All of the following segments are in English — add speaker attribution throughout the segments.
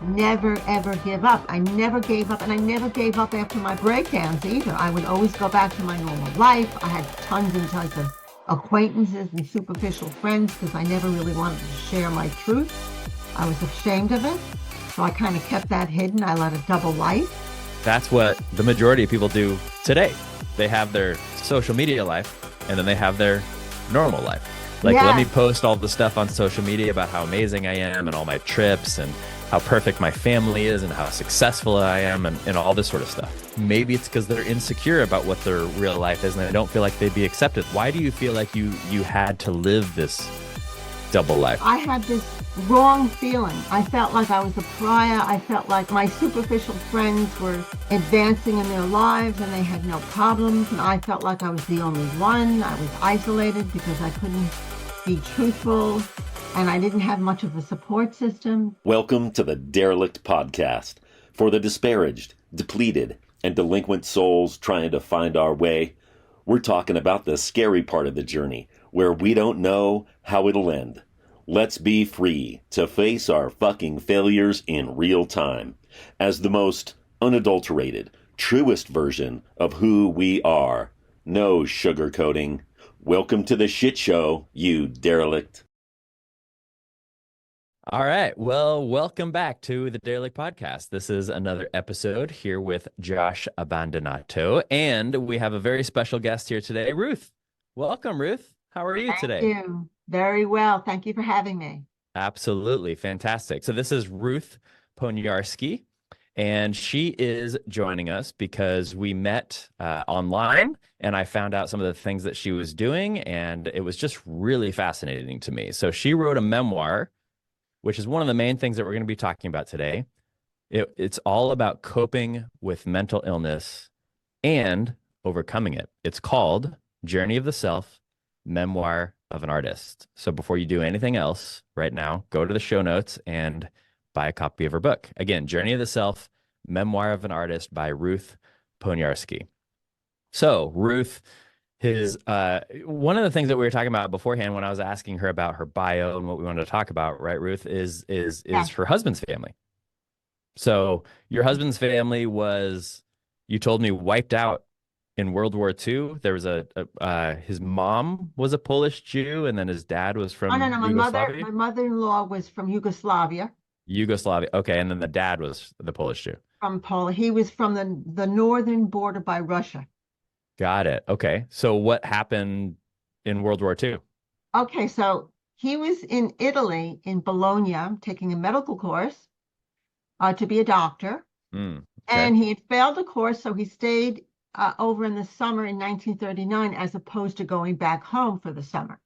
Speaker 1: never ever give up. I never gave up, and I never gave up after my breakdowns either. I would always go back to my normal life. I had tons and tons of acquaintances and superficial friends because I never really wanted to share my truth. I was ashamed of it. So I kind of kept that hidden. I led a double life.
Speaker 2: That's what the majority of people do today. They have their social media life and then they have their normal life. Like,
Speaker 1: Yeah.
Speaker 2: let me post all the stuff on social media about how amazing I am and all my trips and how perfect my family is and how successful I am and all this sort of stuff. Maybe it's because they're insecure about what their real life is and they don't feel like they'd be accepted. Why do you feel like you had to live this double life?
Speaker 1: I had this wrong feeling. I felt like I was a pariah. I felt like my superficial friends were advancing in their lives and they had no problems. And I felt like I was the only one. I was isolated because I couldn't be truthful and I didn't have much of a support system.
Speaker 3: Welcome to the Derelict podcast for the disparaged, depleted, and delinquent souls trying to find our way. We're talking about the scary part of the journey where we don't know how it'll end. Let's be free to face our fucking failures in real time as the most unadulterated, truest version of who we are. No sugarcoating. Welcome to the shit show, you derelict.
Speaker 2: All right. Well, welcome back to the Derelict podcast. This is another episode here with Josh Abandonato, and we have a very special guest here today, Ruth. Welcome, Ruth. How are you today?
Speaker 1: Thank you. Very well. Thank you for having me.
Speaker 2: Absolutely. Fantastic. So this is Ruth Poniarski, and she is joining us because we met online, and I found out some of the things that she was doing, and it was just really fascinating to me. So she wrote a memoir, which is one of the main things that we're going to be talking about today. It's all about coping with mental illness and overcoming it. It's called Journey of the Self, Memoir of an Artist. So before you do anything else right now, go to the show notes and buy a copy of her book. Again, Journey of the Self, Memoir of an Artist by Ruth Poniarski. So Ruth, one of the things that we were talking about beforehand when I was asking her about her bio and what we wanted to talk about, right, Ruth, is her husband's family. So your husband's family was, you told me, wiped out in World War II. There was his mom was a Polish Jew, and then his dad was from
Speaker 1: No.
Speaker 2: Yugoslavia.
Speaker 1: My mother-in-law was from Yugoslavia.
Speaker 2: Yugoslavia. Okay, and then the dad was the Polish Jew.
Speaker 1: From Poland. He was from the northern border by Russia.
Speaker 2: Got it. Okay. So what happened in World War II?
Speaker 1: Okay, so he was in Italy, in Bologna, taking a medical course to be a doctor.
Speaker 2: Okay.
Speaker 1: And he had failed the course, so he stayed over in the summer in 1939, as opposed to going back home for the summer.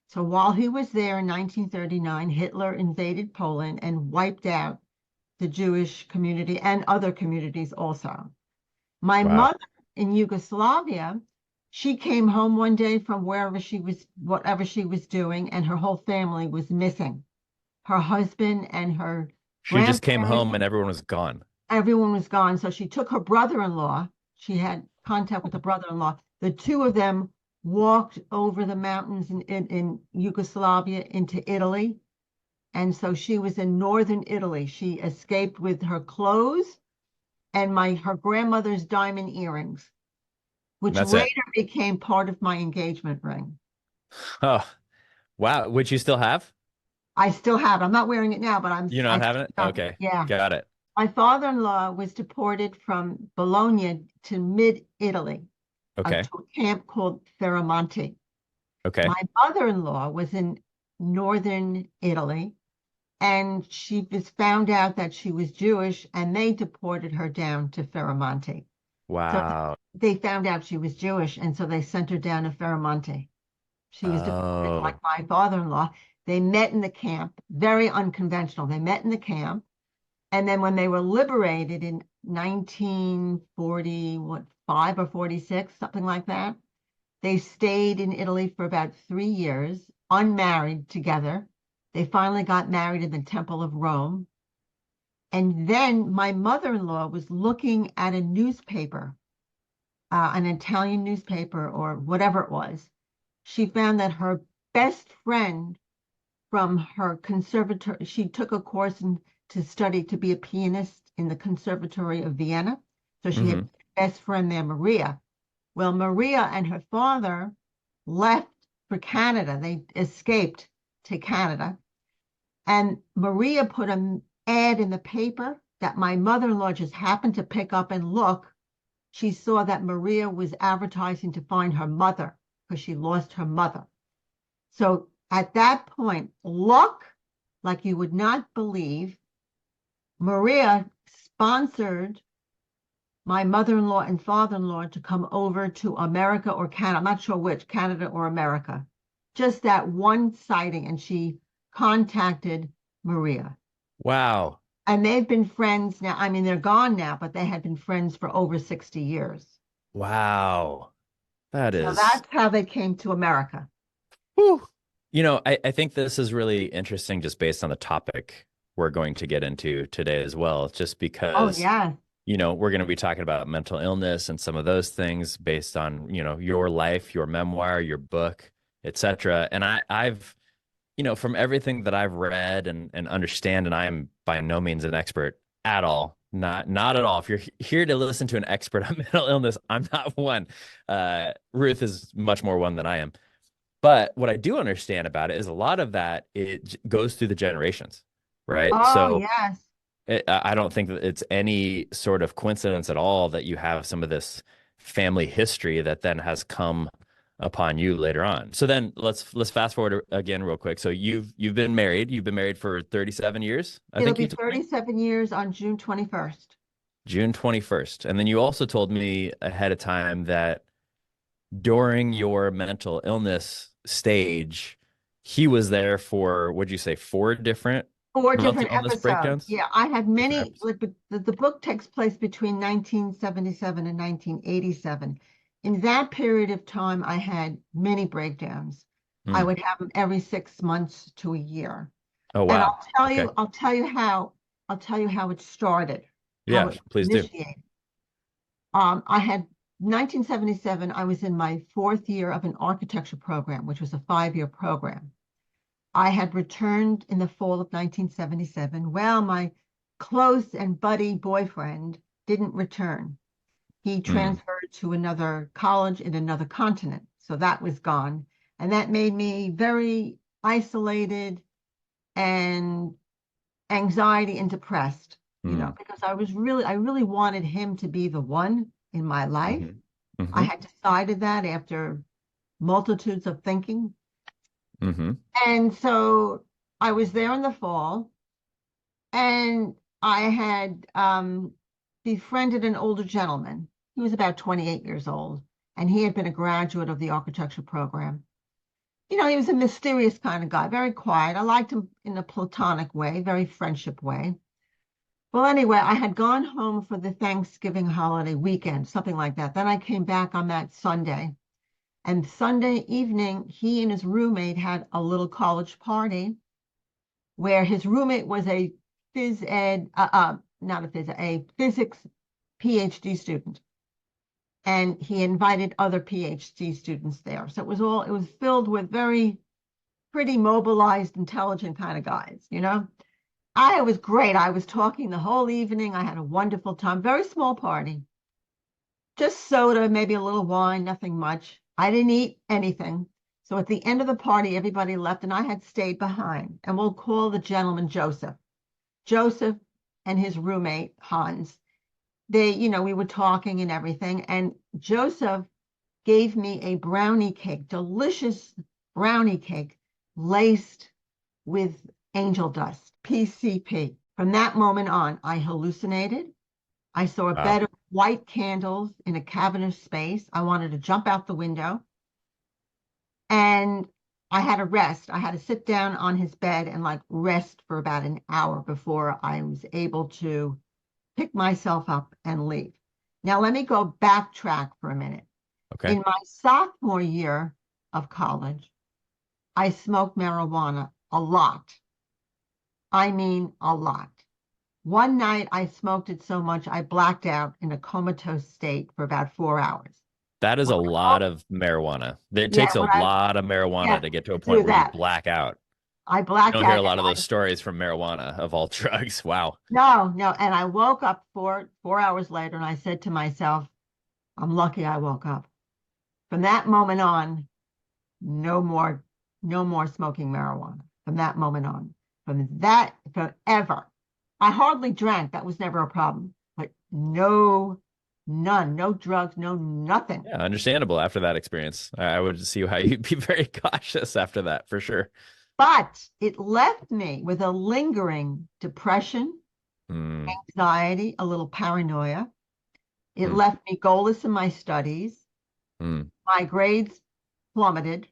Speaker 1: So while he was there in 1939, Hitler invaded Poland and wiped out the Jewish community and other communities also. My mother in Yugoslavia, she came home one day from whatever she was doing, and her whole family was missing. Her husband and her
Speaker 2: She just came home and everyone was gone.
Speaker 1: Everyone was gone. So she took her brother-in-law. She had contact with the brother-in-law. The two of them walked over the mountains in Yugoslavia into Italy. And so she was in northern Italy. She escaped with her clothes and her grandmother's diamond earrings, which later became part of my engagement ring.
Speaker 2: Oh, wow. Which you still have?
Speaker 1: I still have. I'm not wearing it now, but
Speaker 2: You're not having it? Okay.
Speaker 1: Yeah.
Speaker 2: Got it.
Speaker 1: My father-in-law was deported from Bologna to mid-Italy, to a camp called Ferramonte.
Speaker 2: Okay.
Speaker 1: My mother-in-law was in northern Italy, and she was found out that she was Jewish, and they deported her down to Ferramonte.
Speaker 2: Wow.
Speaker 1: So they found out she was Jewish, and so they sent her down to Ferramonte. She was deported like my father-in-law. They met in the camp, very unconventional. They met in the camp. And then when they were liberated in 1945 or 46, something like that, they stayed in Italy for about 3 years, unmarried together. They finally got married in the Temple of Rome. And then my mother-in-law was looking at a newspaper, an Italian newspaper or whatever it was. She found that her best friend from her conservatory. She took a course to study to be a pianist in the Conservatory of Vienna. So she had a best friend there, Maria. Well, Maria and her father left for Canada. They escaped to Canada. And Maria put an ad in the paper that my mother-in-law just happened to pick up and look. She saw that Maria was advertising to find her mother because she lost her mother. So at that point, luck, like you would not believe, Maria sponsored my mother-in-law and father-in-law to come over to America or Canada. I'm not sure which, Canada or America. Just that one sighting, and she contacted Maria.
Speaker 2: Wow.
Speaker 1: And they've been friends now. I mean, they're gone now, but they had been friends for over 60 years.
Speaker 2: Wow. So
Speaker 1: that's how they came to America.
Speaker 2: Whew. You know, I think this is really interesting just based on the topic we're going to get into today as well, just because, you know, we're going to be talking about mental illness and some of those things based on, you know, your life, your memoir, your book, etc. And I've, you know, from everything that I've read and understand, and I am by no means an expert at all, not at all. If you're here to listen to an expert on mental illness, I'm not one. Ruth is much more one than I am. But what I do understand about it is a lot of that, it goes through the generations, right?
Speaker 1: Oh,
Speaker 2: so
Speaker 1: yes.
Speaker 2: I don't think that it's any sort of coincidence at all that you have some of this family history that then has come upon you later on. So then let's fast forward again real quick. So you've been married. You've been married for 37 years.
Speaker 1: It'll be 37 years on June 21st.
Speaker 2: June 21st. And then you also told me ahead of time that during your mental illness stage, he was there for, what'd you say, four different
Speaker 1: episodes.
Speaker 2: Breakdowns?
Speaker 1: Yeah, I had many. The book takes place between 1977 and 1987. In that period of time, I had many breakdowns. I would have them every 6 months to a year.
Speaker 2: Oh, wow.
Speaker 1: And I'll tell you how it started.
Speaker 2: Yeah, please do.
Speaker 1: I had 1977, I was in my 4th year of an architecture program, which was a 5-year program. I had returned in the fall of 1977. Well, my close and buddy boyfriend didn't return. He transferred to another college in another continent. So that was gone. And that made me very isolated and anxiety and depressed, you know, because I really wanted him to be the one in my life. I had decided that after multitudes of thinking. And so I was there in the fall, and I had befriended an older gentleman. He was about 28 years old, and he had been a graduate of the architecture program. You know, he was a mysterious kind of guy, very quiet. I liked him in a platonic way, very friendship way. Well, anyway, I had gone home for the Thanksgiving holiday weekend, something like that. Then I came back on that Sunday. And Sunday evening, he and his roommate had a little college party where his roommate was a a physics PhD student. And he invited other PhD students there. So it was filled with very pretty mobilized, intelligent kind of guys, you know? It was great. I was talking the whole evening. I had a wonderful time. Very small party. Just soda, maybe a little wine, nothing much. I didn't eat anything. So at the end of the party, everybody left, and I had stayed behind. And we'll call the gentleman Joseph. Joseph and his roommate, Hans. They, you know, we were talking and everything. And Joseph gave me a brownie cake, delicious brownie cake, laced with angel dust, PCP. From that moment on, I hallucinated. I saw a bed of white candles in a cavernous space. I wanted to jump out the window. And I had to rest. I had to sit down on his bed and like rest for about an hour before I was able to pick myself up and leave. Now, let me go backtrack for a minute.
Speaker 2: Okay.
Speaker 1: In my sophomore year of college, I smoked marijuana a lot. I mean, a lot. One night I smoked it so much I blacked out in a comatose state for about 4 hours.
Speaker 2: That is a lot of marijuana. It takes a lot of marijuana to get to a point where you black out.
Speaker 1: I
Speaker 2: You
Speaker 1: blacked
Speaker 2: don't hear a
Speaker 1: out.
Speaker 2: lot of those stories from marijuana of all drugs. Wow.
Speaker 1: No, no. And I woke up 4 hours later and I said to myself, I'm lucky I woke up. From that moment on, no more, no more smoking marijuana. From that moment on. Forever. I hardly drank. That was never a problem. But none, no drugs, no nothing.
Speaker 2: Yeah, understandable after that experience. I would see how you'd be very cautious after that for sure.
Speaker 1: But it left me with a lingering depression,
Speaker 2: Mm,
Speaker 1: anxiety, a little paranoia. It
Speaker 2: mm,
Speaker 1: left me goalless in my studies.
Speaker 2: mm,
Speaker 1: My grades plummeted.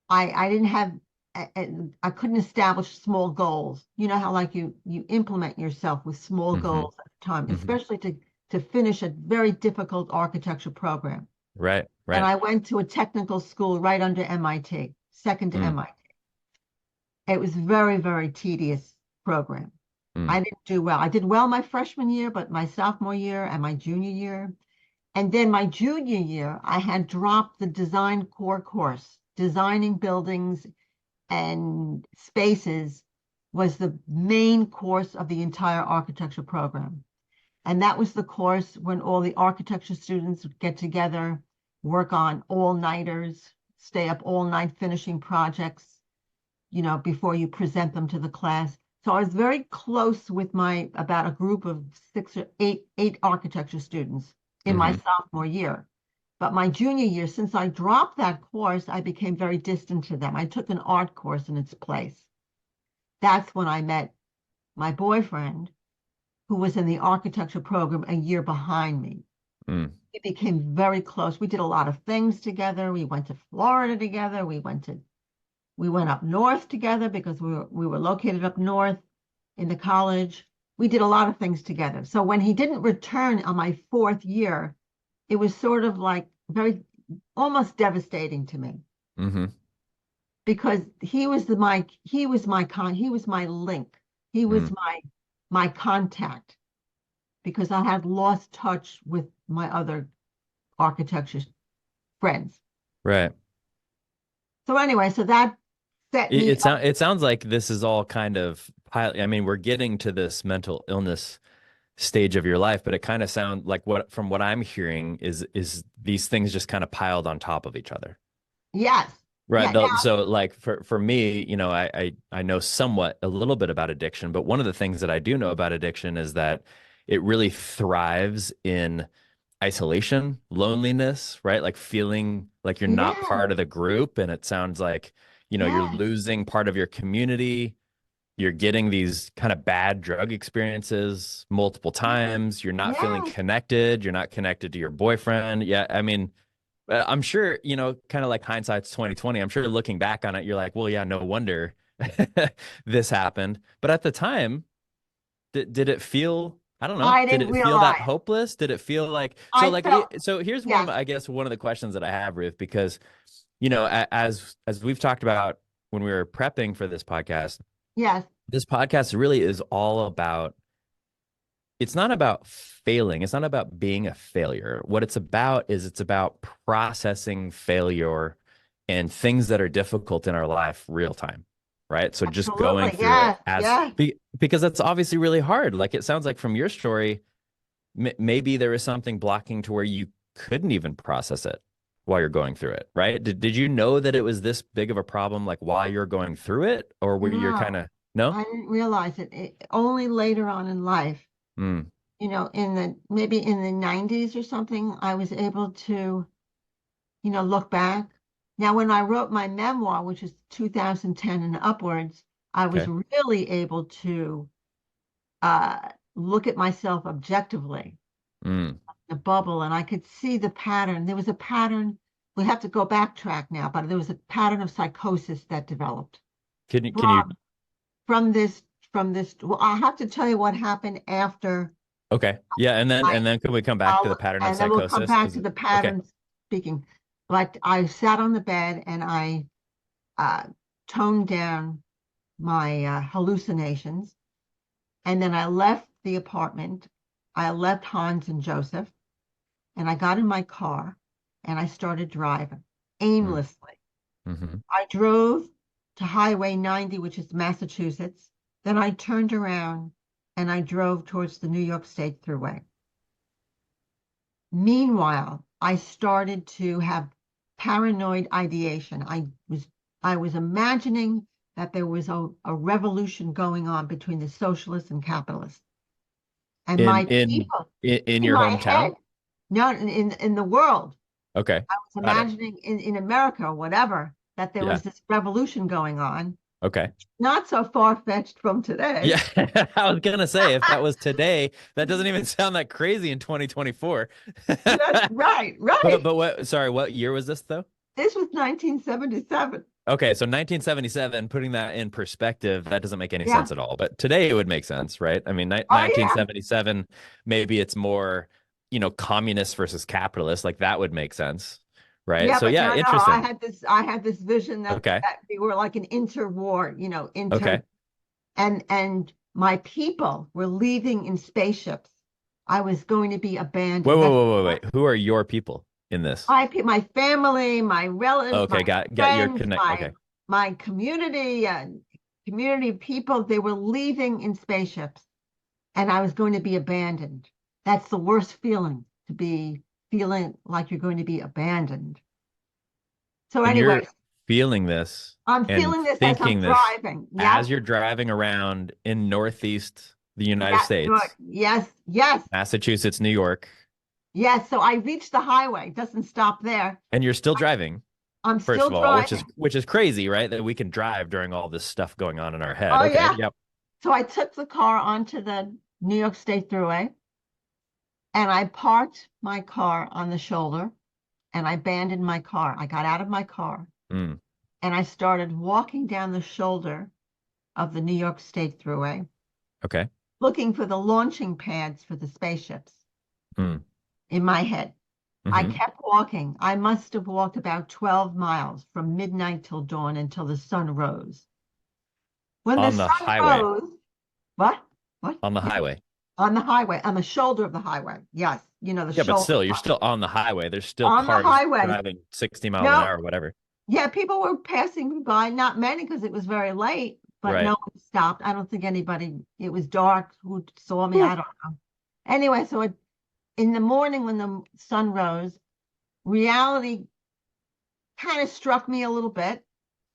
Speaker 1: I didn't have I couldn't establish small goals. You know how like you implement yourself with small
Speaker 2: hmm
Speaker 1: goals at the time,
Speaker 2: hmm
Speaker 1: especially to finish a very difficult architecture program.
Speaker 2: Right,
Speaker 1: And
Speaker 2: right.
Speaker 1: I went to a technical school right under MIT, second to
Speaker 2: Mm,
Speaker 1: MIT. It was very, very tedious program.
Speaker 2: mm,
Speaker 1: I didn't do well. I did well my freshman year, but my sophomore year and my junior year, and then my junior year, I had dropped the design core course. Designing buildings and spaces was the main course of the entire architecture program. And that was the course when all the architecture students would get together, work on all-nighters, stay up all night finishing projects, before you present them to the class. So I was very close with about a group of six or eight architecture students in my
Speaker 2: hmm
Speaker 1: sophomore year. But my junior year, since I dropped that course, I became very distant to them. I took an art course in its place. That's when I met my boyfriend, who was in the architecture program a year behind me.
Speaker 2: mm.
Speaker 1: We became very close. We did a lot of things together. We went to Florida together. We went up north together because we were located up north in the college. We did a lot of things together. So when he didn't return on my fourth year, it was sort of like very almost devastating to me
Speaker 2: hmm
Speaker 1: because he was my link. He was
Speaker 2: Mm,
Speaker 1: my contact because I had lost touch with my other architecture friends.
Speaker 2: right.
Speaker 1: So anyway, so that set me up.
Speaker 2: It sounds like this is all kind of I mean, we're getting to this mental illness stage of your life, but it kind of sounds like what I'm hearing is these things just kind of piled on top of each other.
Speaker 1: Yes.
Speaker 2: Right.
Speaker 1: Yeah. Now,
Speaker 2: So like for me, I know somewhat a little bit about addiction, but one of the things that I do know about addiction is that it really thrives in isolation, loneliness, right? Like feeling like you're not
Speaker 1: yeah.
Speaker 2: part of the group. And it sounds like, you're
Speaker 1: Yes.
Speaker 2: losing part of your community. You're getting these kind of bad drug experiences multiple times. You're not feeling
Speaker 1: Yes.
Speaker 2: connected. You're not connected to your boyfriend. Yeah. I mean, I'm sure, kind of like hindsight's 2020. I'm sure looking back on it, you're like, well, yeah, no wonder this happened. But at the time, did it feel, I don't know,
Speaker 1: I
Speaker 2: did
Speaker 1: didn't
Speaker 2: it feel that
Speaker 1: realize.
Speaker 2: hopeless? Did it feel like, so
Speaker 1: I
Speaker 2: like,
Speaker 1: felt,
Speaker 2: so here's
Speaker 1: yes,
Speaker 2: I guess one of the questions that I have, Ruth, because, as we've talked about when we were prepping for
Speaker 1: yes,
Speaker 2: this podcast really is all about, it's not about failing. It's not about being a failure. What it's about processing failure and things that are difficult in our life real time, right? So just going
Speaker 1: absolutely.
Speaker 2: through it
Speaker 1: Yes, yes.
Speaker 2: because that's obviously really hard. Like it sounds like from your story, maybe there is something blocking to where you couldn't even process it while you're going through it, right? Did you know that it was this big of a problem like while you're going through it, or were you kind
Speaker 1: No,
Speaker 2: of no?
Speaker 1: I didn't realize it. Only later on in life,
Speaker 2: Mm,
Speaker 1: maybe in the 90s or something, I was able to, look back. Now, when I wrote my memoir, which is 2010 and upwards, I was
Speaker 2: okay.
Speaker 1: really able to look at myself objectively,
Speaker 2: Mm.
Speaker 1: the bubble, and I could see the pattern. There was a pattern. We have to go backtrack now, but there was a pattern of psychosis that developed
Speaker 2: Can you
Speaker 1: from from this from this. Well, I have to tell you what happened after
Speaker 2: Okay. Yeah, and then
Speaker 1: I,
Speaker 2: and then could we come back to the pattern of
Speaker 1: and then we'll come
Speaker 2: psychosis?
Speaker 1: back
Speaker 2: Because
Speaker 1: to the
Speaker 2: okay.
Speaker 1: pattern speaking. But I sat on the bed and I uh, toned down my hallucinations, and then I left the apartment. I left Hans and Joseph, and I got in my car and I started driving
Speaker 2: Mm,
Speaker 1: aimlessly.
Speaker 2: hmm
Speaker 1: I drove to Highway 90, which is Massachusetts. Then I turned around and I drove towards the New York State Thruway. Meanwhile, I started to have paranoid ideation. I was imagining that there was a revolution going on between the socialists and capitalists. And my people
Speaker 2: in your
Speaker 1: my
Speaker 2: hometown?
Speaker 1: head, no, in the world.
Speaker 2: Okay.
Speaker 1: I was imagining in America or whatever that there was this revolution going on.
Speaker 2: Okay.
Speaker 1: Not so far-fetched from today.
Speaker 2: Yeah, I was gonna say, if that was today, that doesn't even sound that crazy in 2024.
Speaker 1: That's right.
Speaker 2: But what year was this though?
Speaker 1: This was 1977.
Speaker 2: Okay, so 1977, putting that in perspective, that doesn't make any sense at all. But today it would make sense, right? I mean, 1977, maybe it's more, communist versus capitalist, like that would make sense, right?
Speaker 1: Yeah,
Speaker 2: so
Speaker 1: no,
Speaker 2: interesting.
Speaker 1: I had this vision that we were like an interwar, and my people were leaving in spaceships. I was going to be abandoned.
Speaker 2: Wait. Who are your people in this?
Speaker 1: My family, my relatives,
Speaker 2: okay,
Speaker 1: my friends, my community, community of people. They were leaving in spaceships, and I was going to be abandoned. That's the worst feeling, to be feeling like you're going to be abandoned. So anyway,
Speaker 2: feeling this.
Speaker 1: I'm feeling this as I'm driving.
Speaker 2: As you're driving around in Northeast the United States.
Speaker 1: Yes.
Speaker 2: Massachusetts, New York.
Speaker 1: Yes, so I reached the highway. It doesn't stop there.
Speaker 2: And you're still driving.
Speaker 1: I'm still driving.
Speaker 2: Which is crazy, right? That we can drive during all this stuff going on in our head.
Speaker 1: Oh,
Speaker 2: okay.
Speaker 1: Yeah.
Speaker 2: Yep.
Speaker 1: So I took the car onto the New York State Thruway, and I parked my car on the shoulder, and I abandoned my car. I got out of my car, and I started walking down the shoulder of the New York State Thruway.
Speaker 2: Okay.
Speaker 1: Looking for the launching pads for the spaceships in my head. I kept walking. I must have walked about 12 miles from midnight till dawn until the sun rose. When the sun rose, what?
Speaker 2: On the highway.
Speaker 1: On the highway, on the shoulder of the highway. Yes, the shoulder.
Speaker 2: Yeah, but still, you're still on the highway. There's still cars driving 60 miles an hour or whatever.
Speaker 1: Yeah, people were passing by, not many because it was very late, but no one stopped. I don't think anybody, it was dark, who saw me, I don't know. Anyway, so in the morning when the sun rose, reality kind of struck me a little bit.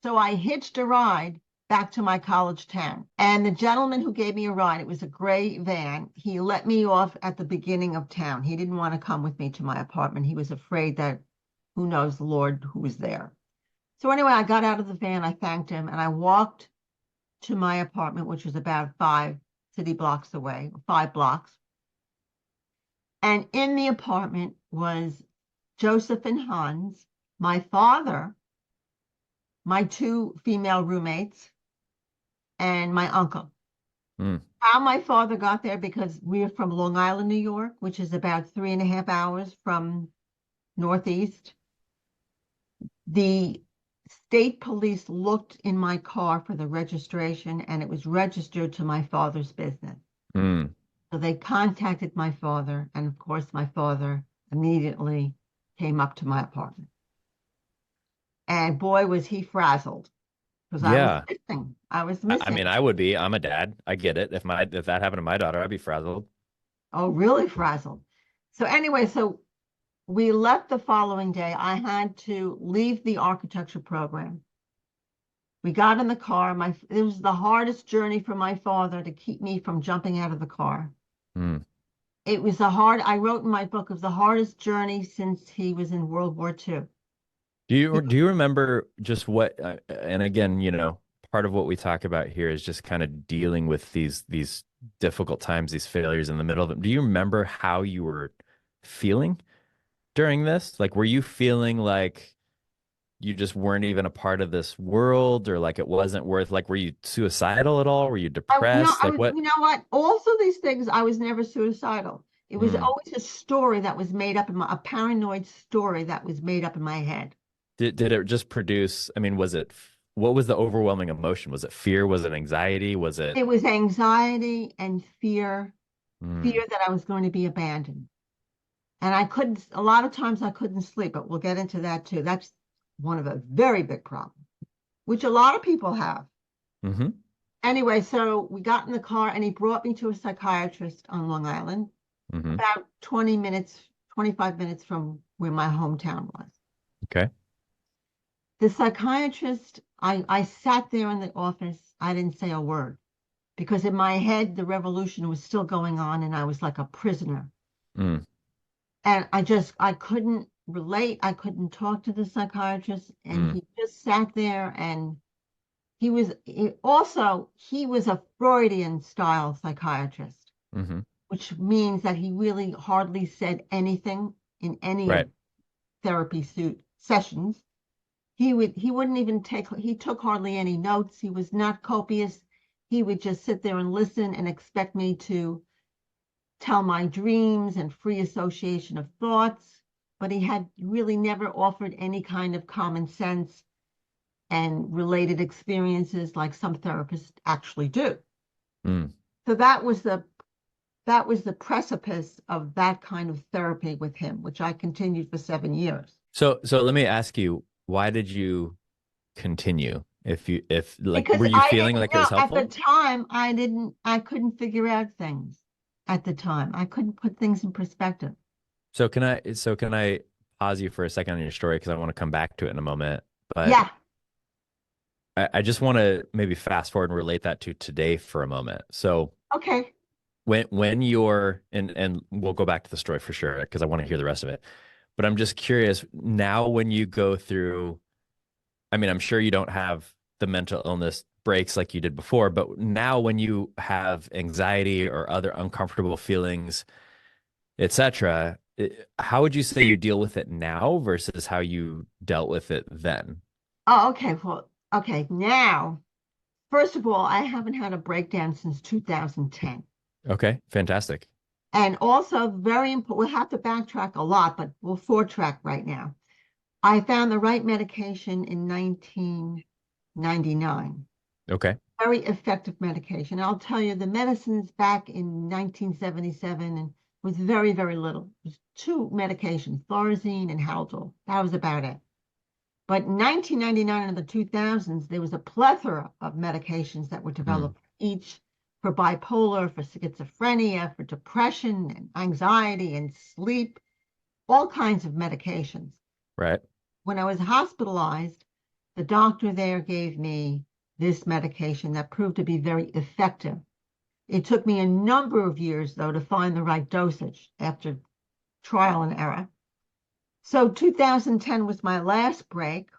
Speaker 1: So I hitched a ride back to my college town. And the gentleman who gave me a ride, it was a gray van. He let me off at the beginning of town. He didn't want to come with me to my apartment. He was afraid that, who knows, the Lord who was there. So anyway, I got out of the van, I thanked him, and I walked to my apartment, which was about 5 city blocks away, 5 blocks. And in the apartment was Joseph and Hans, my father, my 2 female roommates, and my uncle. How my father got there, because we're from Long Island, New York, which is about 3.5 hours from Northeast. The state police looked in my car for the registration, and it was registered to my father's business. So they contacted my father, and of course my father immediately came up to my apartment. And boy, was he frazzled, because I was missing.
Speaker 2: I mean, I would be. I'm a dad. I get it. If that happened to my daughter, I'd be frazzled.
Speaker 1: Oh, really frazzled. So anyway, so we left the following day. I had to leave the architecture program. We got in the car. It was the hardest journey for my father to keep me from jumping out of the car. It was I wrote in my book, of the hardest journey since he was in World War II.
Speaker 2: Do you remember just what, and again, part of what we talk about here is just kind of dealing with these difficult times, these failures in the middle of them. Do you remember how you were feeling during this? Like, were you feeling like you just weren't even a part of this world, or like it wasn't worth, like, were you suicidal at all? Were you depressed? What?
Speaker 1: You know what? Also these things, I was never suicidal. It was always a story that was made up a paranoid story that was made up in my head.
Speaker 2: Did it just produce, I mean, what was the overwhelming emotion? Was it fear? Was it anxiety? Was it?
Speaker 1: It was anxiety and fear, fear that I was going to be abandoned. And a lot of times I couldn't sleep, but we'll get into that too. That's one of a very big problem. which a lot of people have.
Speaker 2: Mm-hmm.
Speaker 1: Anyway, so we got in the car and he brought me to a psychiatrist on Long Island,
Speaker 2: Mm-hmm.
Speaker 1: about 20 minutes, 25 minutes from where my hometown was.
Speaker 2: Okay.
Speaker 1: The psychiatrist, I sat there in the office. I didn't say a word because in my head, the revolution was still going on and I was like a prisoner.
Speaker 2: Mm.
Speaker 1: And I couldn't relate. I couldn't talk to the psychiatrist. And he just sat there and he was a Freudian style psychiatrist,
Speaker 2: Mm-hmm.
Speaker 1: which means that he really hardly said anything in any
Speaker 2: Right.
Speaker 1: of therapy sessions. He wouldn't even he took hardly any notes. He was not copious. He would just sit there and listen and expect me to tell my dreams and free association of thoughts, but he had really never offered any kind of common sense and related experiences like some therapists actually do.
Speaker 2: Mm.
Speaker 1: So that was the precipice of that kind of therapy with him, which I continued for 7 years.
Speaker 2: So let me ask you, why did you continue? If like,
Speaker 1: Because
Speaker 2: were you feeling like it was
Speaker 1: at the
Speaker 2: helpful?
Speaker 1: time, I couldn't figure out things at the time. I couldn't put things in perspective.
Speaker 2: So can I pause you for a second on your story because I want to come back to it in a moment. But
Speaker 1: Yeah.
Speaker 2: I just want to maybe fast forward and relate that to today for a moment. So
Speaker 1: Okay.
Speaker 2: when you're and we'll go back to the story for sure because I want to hear the rest of it. But I'm just curious now when you go through, I mean, I'm sure you don't have the mental illness breaks like you did before, but now when you have anxiety or other uncomfortable feelings, etc., how would you say you deal with it now versus how you dealt with it then?
Speaker 1: Oh, okay. Well, okay. Now, first of all, I haven't had a breakdown since 2010.
Speaker 2: Okay, fantastic.
Speaker 1: And also very important, we'll have to backtrack a lot, but we'll forward track right now. I found the right medication in 1999.
Speaker 2: Okay.
Speaker 1: Very effective medication. I'll tell you, the medicines back in 1977 and was very, very little. It was 2 medications, Thorazine and Haldol. That was about it. But in 1999 and the 2000s, there was a plethora of medications that were developed, each for bipolar, for schizophrenia, for depression and anxiety and sleep, all kinds of medications.
Speaker 2: Right.
Speaker 1: When I was hospitalized, the doctor there gave me this medication that proved to be very effective. It took me a number of years, though, to find the right dosage after trial and error. So 2010 was my last break,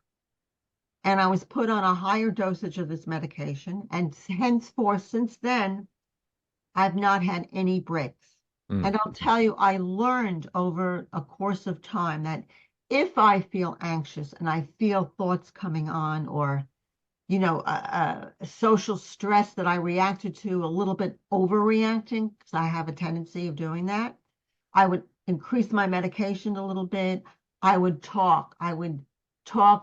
Speaker 1: and I was put on a higher dosage of this medication. And henceforth, since then, I've not had any breaks. And I'll tell you, I learned over a course of time that if I feel anxious and I feel thoughts coming on or social stress that I reacted to a little bit overreacting, because I have a tendency of doing that, I would increase my medication a little bit. I would talk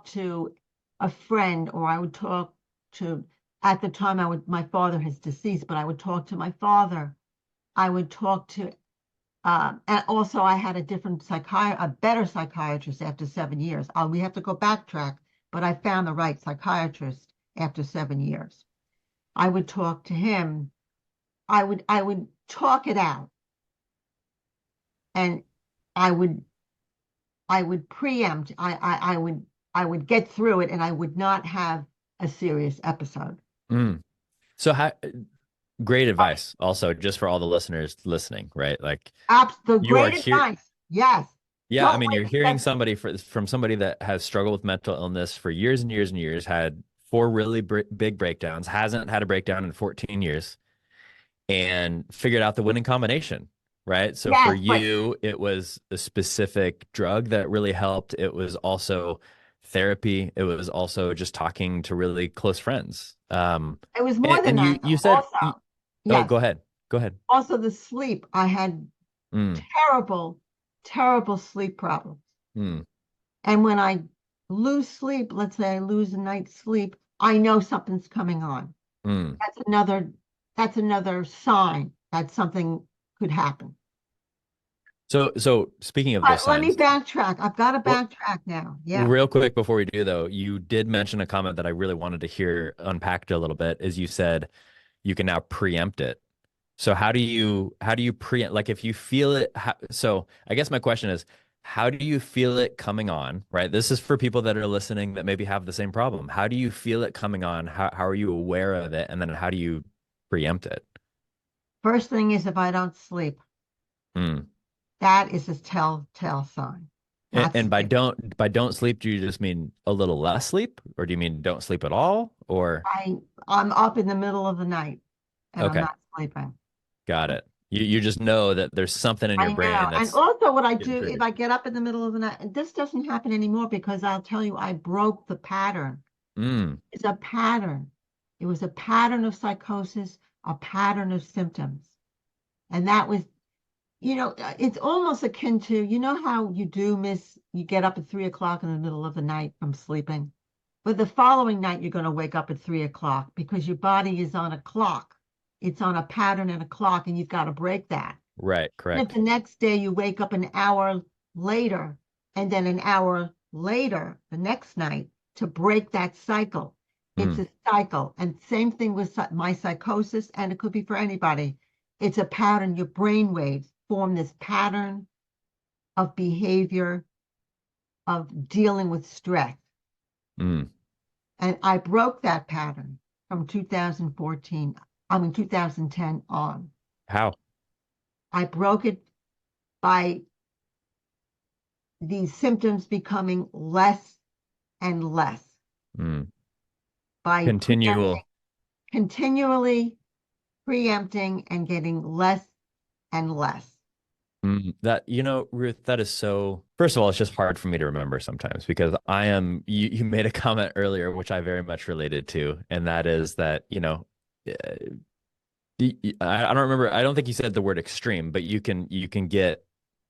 Speaker 1: to a friend, or I would talk to, at the time my father has deceased, but I would talk to my father. I would talk to, and also I had a better psychiatrist after 7 years. We have to go backtrack, but I found the right psychiatrist after 7 years. I would talk to him. I would talk it out, and I would preempt. I would get through it, and I would not have a serious episode.
Speaker 2: So great advice also just for all the listeners listening, right? Like
Speaker 1: The
Speaker 2: you are
Speaker 1: great
Speaker 2: here.
Speaker 1: Advice. Yes.
Speaker 2: Yeah,
Speaker 1: Don't
Speaker 2: I mean,
Speaker 1: wait
Speaker 2: you're hearing somebody from somebody that has struggled with mental illness for years and years and years, had 4 really big breakdowns, hasn't had a breakdown in 14 years, and figured out the winning combination, right? So for
Speaker 1: Yes, but
Speaker 2: you, it was a specific drug that really helped. It was also therapy. It was also just talking to really close friends.
Speaker 1: it was more than
Speaker 2: And
Speaker 1: that,
Speaker 2: you
Speaker 1: though.
Speaker 2: said,
Speaker 1: Also,
Speaker 2: oh,
Speaker 1: yes.
Speaker 2: go ahead. Go ahead.
Speaker 1: Also, the sleep. I had terrible, terrible sleep problems. And when I lose sleep, let's say I lose a night's sleep, I know something's coming on. That's another sign that something could happen.
Speaker 2: So speaking of those
Speaker 1: But let me
Speaker 2: signs,
Speaker 1: backtrack. I've got to
Speaker 2: well,
Speaker 1: backtrack now. Yeah.
Speaker 2: real quick before we do though, you did mention a comment that I really wanted to hear unpacked a little bit, is you said you can now preempt it. So how do you preempt, like if you feel it, so I guess my question is, how do you feel it coming on, right? This is for people that are listening that maybe have the same problem. How do you feel it coming on? How are you aware of it? And then how do you preempt it?
Speaker 1: First thing is if I don't sleep,
Speaker 2: Hmm.
Speaker 1: that is a telltale sign. Not
Speaker 2: And
Speaker 1: sleep.
Speaker 2: by don't sleep, do you just mean a little less sleep, or do you mean don't sleep at all? Or
Speaker 1: I'm up in the middle of the night and I'm
Speaker 2: okay,
Speaker 1: not sleeping.
Speaker 2: got it. You just know that there's something in your
Speaker 1: I know.
Speaker 2: brain
Speaker 1: And
Speaker 2: that's
Speaker 1: also what I
Speaker 2: getting
Speaker 1: do, if
Speaker 2: triggered.
Speaker 1: I get up in the middle of the night, and this doesn't happen anymore because I'll tell you, I broke the pattern.
Speaker 2: Mm,
Speaker 1: It's a pattern. It was a pattern of psychosis, a pattern of symptoms. And that was, it's almost akin to, how you get up at 3 o'clock in the middle of the night from sleeping. But the following night, you're going to wake up at 3 o'clock because your body is on a clock. It's on a pattern and a clock, and you've got to break that.
Speaker 2: right,
Speaker 1: And if
Speaker 2: correct.
Speaker 1: the next day you wake up an hour later, and then an hour later, the next night, to break that cycle, it's
Speaker 2: Mm,
Speaker 1: a cycle. And same thing with my psychosis, and it could be for anybody. It's a pattern. Your brain waves form this pattern of behavior of dealing with stress.
Speaker 2: mm.
Speaker 1: And I broke that pattern from 2010 on.
Speaker 2: How?
Speaker 1: I broke it by these symptoms becoming less and less,
Speaker 2: Mm.
Speaker 1: by
Speaker 2: Continual.
Speaker 1: continually preempting and getting less and less.
Speaker 2: That, Ruth, that is so, first of all, it's just hard for me to remember sometimes because you made a comment earlier, which I very much related to. And that is that, uh, I don't remember. I don't think you said the word extreme, but you can get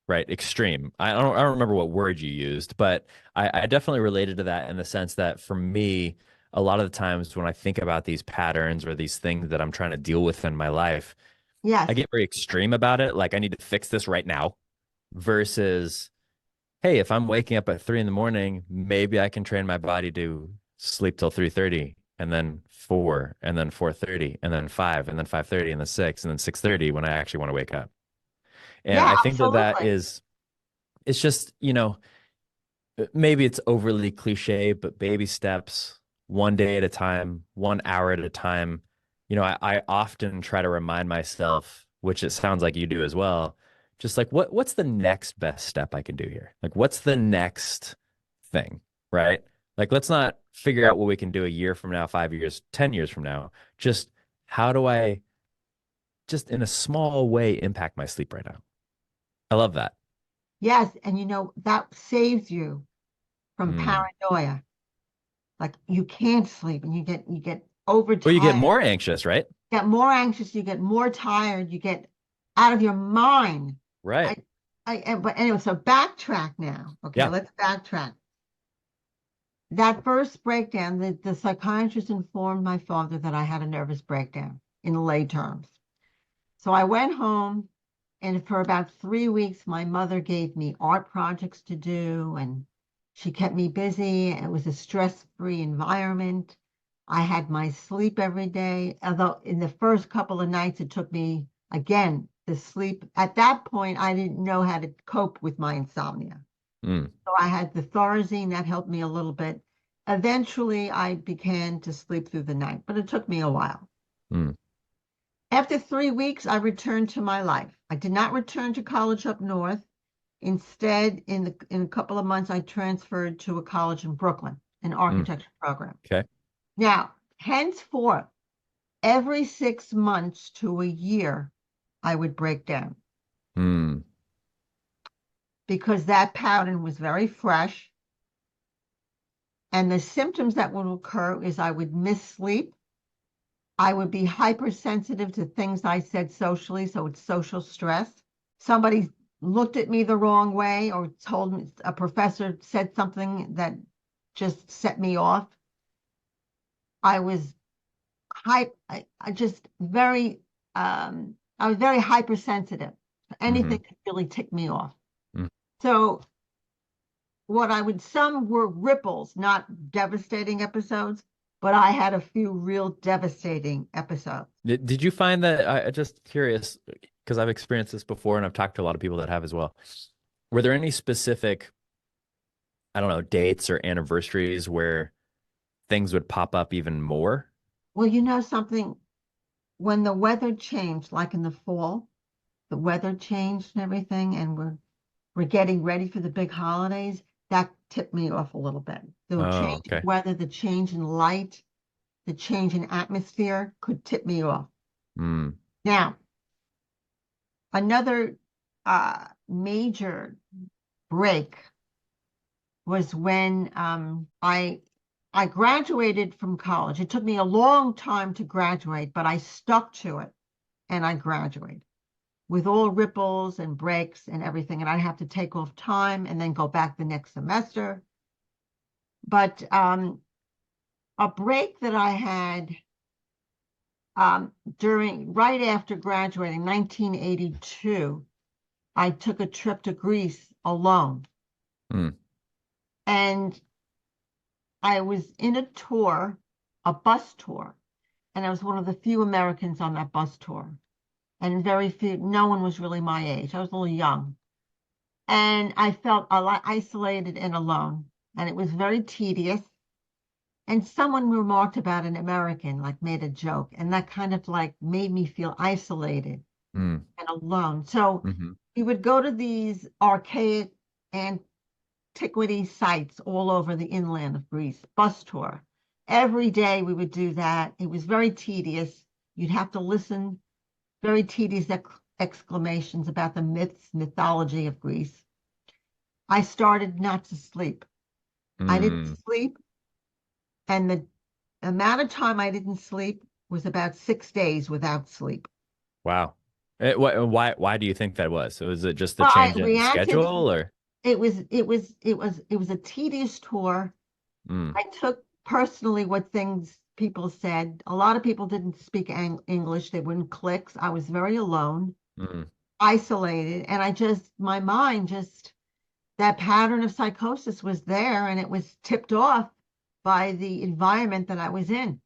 Speaker 2: right extreme. I don't remember what word you used, but I definitely related to that in the sense that for me, a lot of the times when I think about these patterns or these things that I'm trying to deal with in my life, I
Speaker 1: Yes.
Speaker 2: get very extreme about it. Like I need to fix this right now versus, hey, if I'm waking up at 3 in the morning, maybe I can train my body to sleep till 3:30 and then 4 and then 4:30 and then 5 and then 5:30 and then 6 and then 6:30 when I actually want to wake up. And
Speaker 1: Yeah,
Speaker 2: I think that
Speaker 1: absolutely.
Speaker 2: is, it's just, maybe it's overly cliche, but baby steps, one day at a time, 1 hour at a time. I often try to remind myself, which it sounds like you do as well, just like what's the next best step I can do here? Like what's the next thing, right? Like let's not figure out what we can do a year from now, 5 years, 10 years from now. Just how do I just in a small way impact my sleep right now? I love that.
Speaker 1: Yes, and that saves you from
Speaker 2: Mm.
Speaker 1: paranoia. Like you can't sleep and you get
Speaker 2: Well, you get
Speaker 1: overtired,
Speaker 2: more anxious, right?
Speaker 1: get more anxious, you get more tired, you get out of your mind.
Speaker 2: Right.
Speaker 1: I, but anyway, so backtrack now. Okay,
Speaker 2: Yeah.
Speaker 1: let's backtrack. That first breakdown, the psychiatrist informed my father that I had a nervous breakdown in lay terms. So I went home, and for about 3 weeks, my mother gave me art projects to do, and she kept me busy. It was a stress-free environment. I had my sleep every day, although in the first couple of nights, it took me, again, to sleep. At that point, I didn't know how to cope with my insomnia.
Speaker 2: Mm.
Speaker 1: So I had the Thorazine that helped me a little bit. Eventually, I began to sleep through the night, but it took me a while.
Speaker 2: Mm.
Speaker 1: After 3 weeks, I returned to my life. I did not return to college up north. Instead, in a couple of months, I transferred to a college in Brooklyn, an
Speaker 2: Mm.
Speaker 1: architecture program.
Speaker 2: Okay.
Speaker 1: Now, henceforth, every 6 months to a year, I would break down
Speaker 2: Mm.
Speaker 1: because that pattern was very fresh. And the symptoms that would occur is I would miss sleep. I would be hypersensitive to things I said socially, so it's social stress. Somebody looked at me the wrong way or told me a professor said something that just set me off. I was I just very I was very hypersensitive. Anything could really tick me off.
Speaker 2: Mm.
Speaker 1: So some were ripples, not devastating episodes, but I had a few real devastating episodes.
Speaker 2: Did you find that, I just curious, because I've experienced this before and I've talked to a lot of people that have as well. Were there any specific, I don't know, dates or anniversaries where things would pop up even more?
Speaker 1: Well, you know something, when the weather changed, like in the fall, the weather changed and everything, and we're getting ready for the big holidays, that tipped me off a little bit. The change in
Speaker 2: Okay.
Speaker 1: weather, the change in light, the change in atmosphere could tip me off.
Speaker 2: Mm.
Speaker 1: Now, another major break was when I graduated from college. It took me a long time to graduate, but I stuck to it and I graduated with all ripples and breaks and everything. And I have to take off time and then go back the next semester. But a break that I had right after graduating, 1982, I took a trip to Greece alone.
Speaker 2: Mm.
Speaker 1: And I was in a bus tour, and I was one of the few Americans on that bus tour. And no one was really my age. I was a little young. And I felt a lot isolated and alone. And it was very tedious. And someone remarked about an American, like made a joke. And that kind of like made me feel isolated
Speaker 2: Mm.
Speaker 1: and alone. So
Speaker 2: Mm-hmm.
Speaker 1: we would go to these archaic antiquity sites all over the inland of Greece, bus tour. Every day we would do that. It was very tedious. You'd have to listen, very tedious exclamations about the mythology of Greece. I started not to sleep. I didn't
Speaker 2: Mm.
Speaker 1: sleep, and the amount of time I didn't sleep was about 6 days without sleep.
Speaker 2: Wow. Why do you think that was? So was it just the
Speaker 1: Well, I
Speaker 2: change in
Speaker 1: reacted.
Speaker 2: schedule or?
Speaker 1: It was a tedious tour.
Speaker 2: Mm.
Speaker 1: I took personally what things people said. A lot of people didn't speak English. They wouldn't click. I was very alone,
Speaker 2: Mm.
Speaker 1: isolated, and my mind that pattern of psychosis was there, and it was tipped off by the environment that I was in.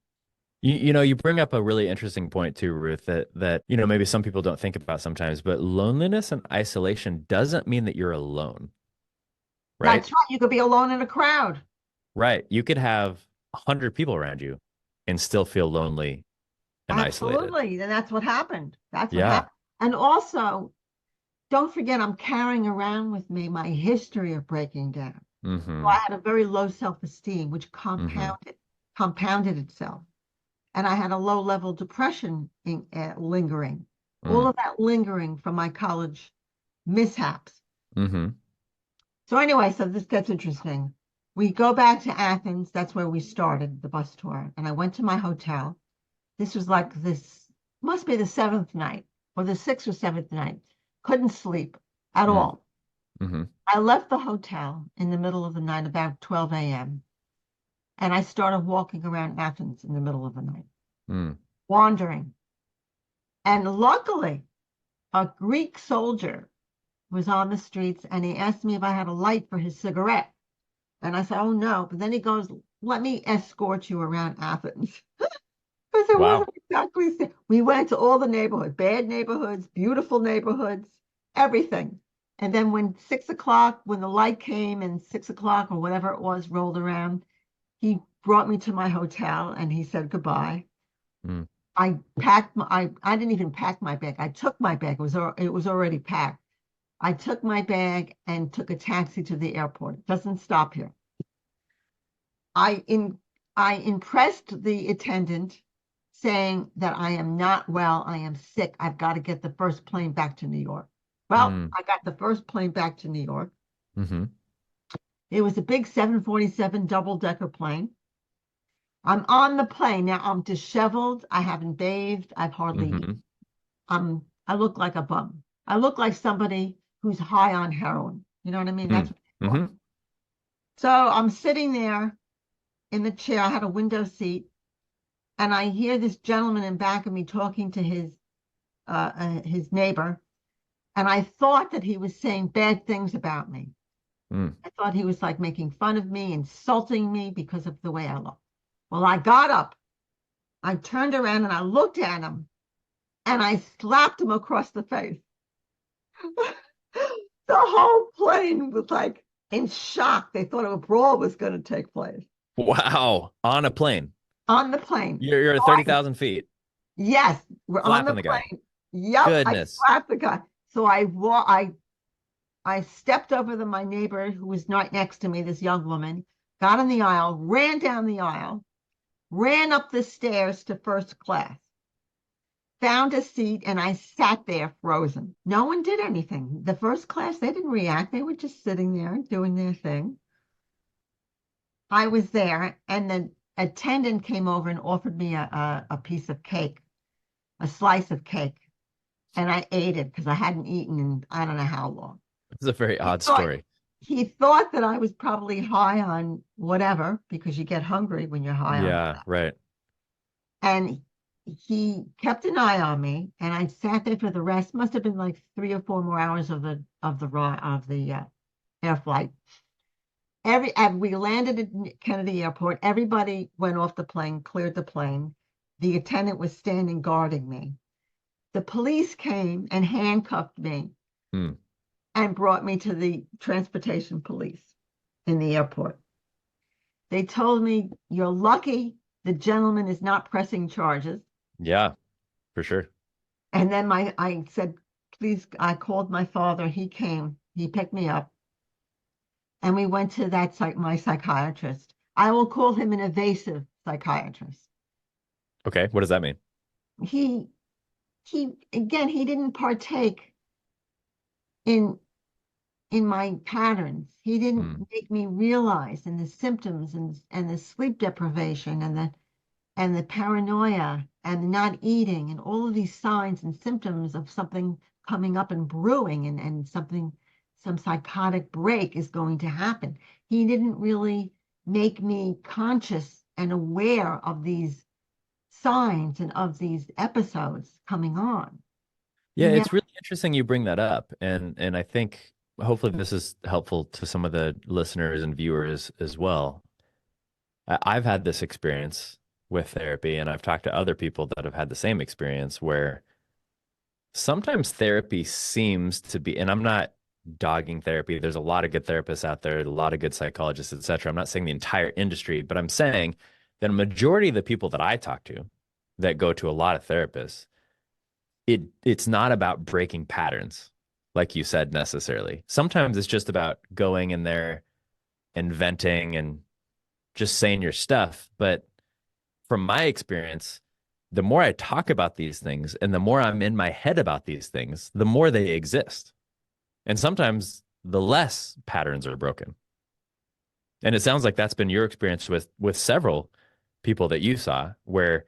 Speaker 2: You bring up a really interesting point too, Ruth, that maybe some people don't think about sometimes, but loneliness and isolation doesn't mean that you're alone, right?
Speaker 1: That's right. You could be alone in a crowd.
Speaker 2: Right. You could have 100 people around you and still feel lonely and isolated.
Speaker 1: Absolutely. And that's what happened. That's what
Speaker 2: Yeah.
Speaker 1: happened. And also, don't forget, I'm carrying around with me my history of breaking down.
Speaker 2: Mm-hmm.
Speaker 1: So I had a very low self-esteem, which
Speaker 2: Mm-hmm.
Speaker 1: compounded itself. And I had a low-level depression lingering. All
Speaker 2: Mm.
Speaker 1: of that lingering from my college mishaps.
Speaker 2: Mm-hmm.
Speaker 1: So anyway, so this gets interesting. We go back to Athens. That's where we started the bus tour. And I went to my hotel. Must be the seventh night or the sixth or seventh night. Couldn't sleep at
Speaker 2: Mm.
Speaker 1: all.
Speaker 2: Mm-hmm.
Speaker 1: I left the hotel in the middle of the night, about 12 a.m. And I started walking around Athens in the middle of the night,
Speaker 2: Mm.
Speaker 1: wandering. And luckily, a Greek soldier was on the streets and he asked me if I had a light for his cigarette. And I said, oh no. But then he goes, let me escort you around Athens. Because it
Speaker 2: Wow.
Speaker 1: wasn't exactly safe. We went to all the neighborhoods, bad neighborhoods, beautiful neighborhoods, everything. And then when 6 o'clock, when the light came and 6 o'clock or whatever it was rolled around, he brought me to my hotel and he said goodbye.
Speaker 2: Mm.
Speaker 1: I didn't even pack my bag. I took my bag. It was already packed. I took my bag and took a taxi to the airport. It doesn't stop here. I impressed the attendant saying that I am not well, I am sick. I've got to get the first plane back to New York. Well,
Speaker 2: Mm.
Speaker 1: I got the first plane back to New York.
Speaker 2: Mm-hmm.
Speaker 1: It was a big 747 double-decker plane. I'm on the plane. Now I'm disheveled. I haven't bathed. I've hardly
Speaker 2: Mm-hmm.
Speaker 1: eaten. I look like a bum. I look like somebody who's high on heroin. You know what I mean? That's what I thought.
Speaker 2: Mm-hmm.
Speaker 1: So I'm sitting there in the chair. I had a window seat, and I hear this gentleman in back of me talking to his neighbor, And I thought that he was saying bad things about me.
Speaker 2: Mm.
Speaker 1: I thought he was like making fun of me, insulting me because of the way I looked. Well, I got up, I turned around and I looked at him and I slapped him across the face. The whole plane was like in shock. They thought a brawl was going to take place
Speaker 2: Wow. On a plane.
Speaker 1: on the plane.
Speaker 2: You're at 30,000 feet.
Speaker 1: Yes, we're on the
Speaker 2: Slapping the guy.
Speaker 1: plane. Yep, I
Speaker 2: Goodness.
Speaker 1: slapped the guy. So I stepped over my neighbor who was right next to me, this young woman, got in the aisle, ran down the aisle, ran up the stairs to first class, found a seat, and I sat there frozen. No one did anything. The first class, they didn't react. They were just sitting there doing their thing. I was there, and the attendant came over and offered me a piece of cake, a slice of cake, and I ate it because I hadn't eaten in I don't know how long.
Speaker 2: It's a very odd
Speaker 1: thought-
Speaker 2: story.
Speaker 1: He thought that I was probably high on whatever because you get hungry when you're high on
Speaker 2: Yeah,
Speaker 1: whatever.
Speaker 2: right.
Speaker 1: And he kept an eye on me, and I sat there for the rest. Must have been like 3 or 4 more hours of the air flight. We landed at Kennedy Airport. Everybody went off the plane, cleared the plane. The attendant was standing guarding me. The police came and handcuffed me and brought me to the transportation police in the airport. They told me, "You're lucky the gentleman is not pressing charges."
Speaker 2: Yeah, for sure.
Speaker 1: And then I said, "Please," I called my father. He came, he picked me up, and we went to my psychiatrist. I will call him an evasive psychiatrist.
Speaker 2: Okay, what does that mean?
Speaker 1: He again, he didn't partake in my patterns. He didn't make me realize in the symptoms and the sleep deprivation and the paranoia and not eating and all of these signs and symptoms of something coming up and brewing and some psychotic break is going to happen. He didn't really make me conscious and aware of these signs and of these episodes coming on.
Speaker 2: Yeah, it's really interesting you bring that up. And I think hopefully this is helpful to some of the listeners and viewers as well. I've had this experience with therapy, and I've talked to other people that have had the same experience where sometimes therapy seems to be, and I'm not dogging therapy. There's a lot of good therapists out there, a lot of good psychologists, etc. I'm not saying the entire industry, but I'm saying that a majority of the people that I talk to that go to a lot of therapists, it's not about breaking patterns, like you said, necessarily. Sometimes it's just about going in there and venting and just saying your stuff. But from my experience, the more I talk about these things and the more I'm in my head about these things, the more they exist. And sometimes the less patterns are broken. And it sounds like that's been your experience with several people that you saw, where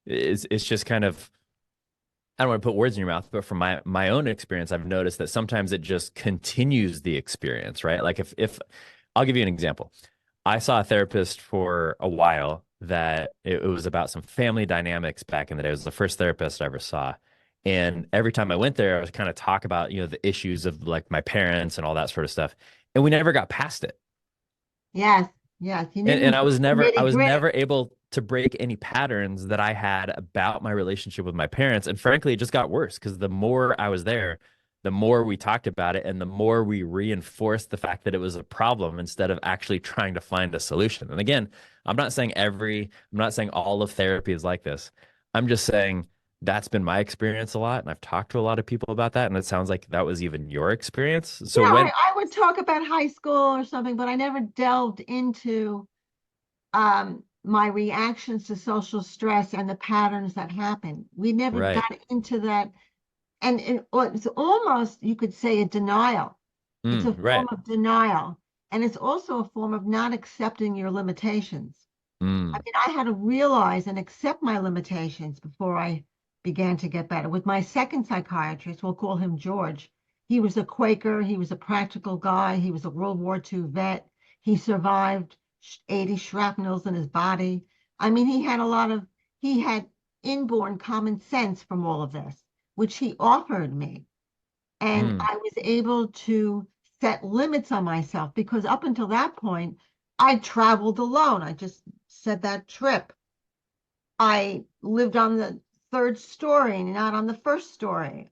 Speaker 2: it's just kind of, I don't want to put words in your mouth, but from my own experience, I've noticed that sometimes it just continues the experience, right? Like if I'll give you an example. I saw a therapist for a while that it was about some family dynamics back in the day. It was the first therapist I ever saw. And every time I went there, I was kind of talk about, the issues of like my parents and all that sort of stuff. And we never got past it.
Speaker 1: Yes.
Speaker 2: And I was never able to break any patterns that I had about my relationship with my parents. And frankly, it just got worse because the more I was there, the more we talked about it and the more we reinforced the fact that it was a problem instead of actually trying to find a solution. And again, I'm not saying all of therapy is like this. I'm just saying that's been my experience a lot. And I've talked to a lot of people about that. And it sounds like that was even your experience. So
Speaker 1: yeah, I would talk about high school or something, but I never delved into my reactions to social stress and the patterns that happen. We never got into that. And it's almost, you could say, a denial. It's a form of denial. And it's also a form of not accepting your limitations. I mean, I had to realize and accept my limitations before I began to get better. With my second psychiatrist, we'll call him George. He was a Quaker. He was a practical guy. He was a World War II vet. He survived 80 shrapnels in his body. I mean, he had inborn common sense from all of this, which he offered me. And
Speaker 2: Mm.
Speaker 1: I was able to set limits on myself because up until that point, I traveled alone. I just said that trip. I lived on the third story and not on the first story.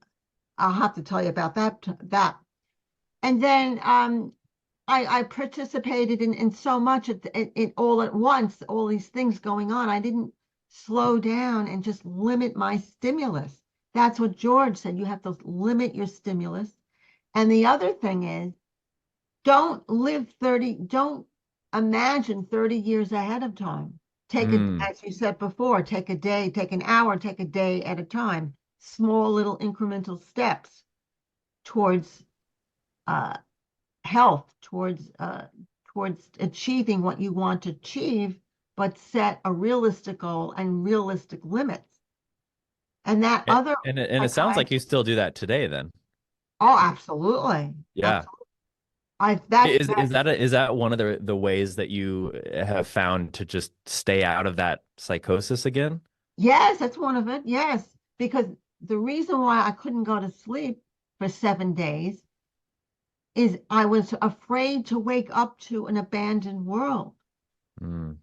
Speaker 1: I'll have to tell you about that. And then I participated in so much it all at once, all these things going on. I didn't slow down and just limit my stimulus. That's what George said. You have to limit your stimulus. And the other thing is, don't imagine 30 years ahead of time.
Speaker 2: Mm.
Speaker 1: As you said before, take a day, take an hour, take a day at a time. Small little incremental steps towards uh, health, towards achieving what you want to achieve, but set a realistic goal and realistic limits. And that other
Speaker 2: And it sounds like you
Speaker 1: psychiatrist,
Speaker 2: still do that today then.
Speaker 1: oh, absolutely,
Speaker 2: Yeah.
Speaker 1: absolutely. I that
Speaker 2: Is
Speaker 1: that
Speaker 2: that is that one of the ways that you have found to just stay out of that psychosis again?
Speaker 1: Yes, that's one of it. Yes, because the reason why I couldn't go to sleep for 7 days is I was afraid to wake up to an abandoned world.
Speaker 2: Mm.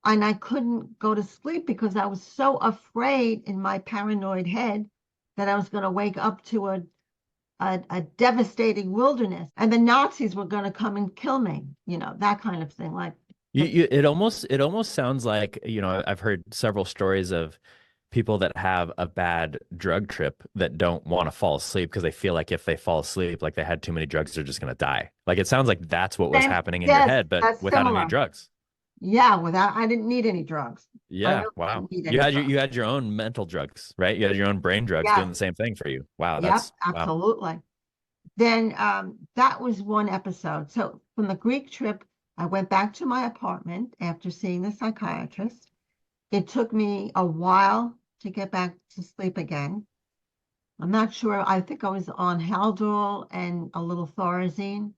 Speaker 1: And I couldn't go to sleep because I was so afraid in my paranoid head that I was going to wake up to a devastating wilderness and the Nazis were going to come and kill me, that kind of thing. Like the
Speaker 2: It almost sounds like, I've heard several stories of people that have a bad drug trip that don't want to fall asleep because they feel like if they fall asleep, like they had too many drugs, they're just going to die. Like it sounds like that's what was
Speaker 1: same,
Speaker 2: happening in your
Speaker 1: yes,
Speaker 2: head, but
Speaker 1: that's
Speaker 2: without any
Speaker 1: similar.
Speaker 2: drugs.
Speaker 1: Yeah, I didn't need any drugs. I
Speaker 2: Yeah,
Speaker 1: really
Speaker 2: wow.
Speaker 1: didn't need
Speaker 2: You
Speaker 1: any
Speaker 2: had your
Speaker 1: drugs.
Speaker 2: you had your own mental drugs, right? You had your own brain drugs
Speaker 1: Yeah,
Speaker 2: doing the same thing for you. Wow,
Speaker 1: yep,
Speaker 2: that's wow.
Speaker 1: absolutely. Then that was one episode. So from the Greek trip, I went back to my apartment after seeing the psychiatrist. It took me a while to get back to sleep again. I'm not sure. I think I was on Haldol and a little Thorazine.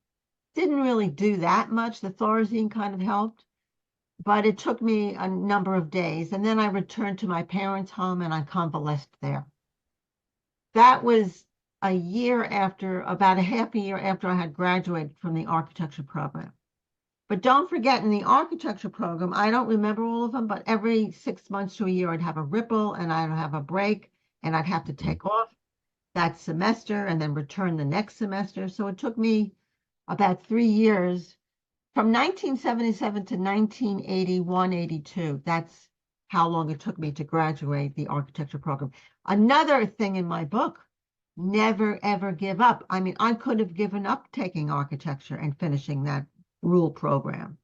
Speaker 1: Didn't really do that much. The Thorazine kind of helped, but it took me a number of days. And then I returned to my parents' home and I convalesced there. That was about a half a year after I had graduated from the architecture program. But don't forget, in the architecture program, I don't remember all of them, but every 6 months to a year, I'd have a ripple and I'd have a break and I'd have to
Speaker 2: Mhm.
Speaker 1: take off that semester and then return the next semester. So it took me about 3 years from 1977 to 1981, 82. That's how long it took me to graduate the architecture program. Another thing in my book, never ever give up. I mean, I could have given up taking architecture and finishing that rule program.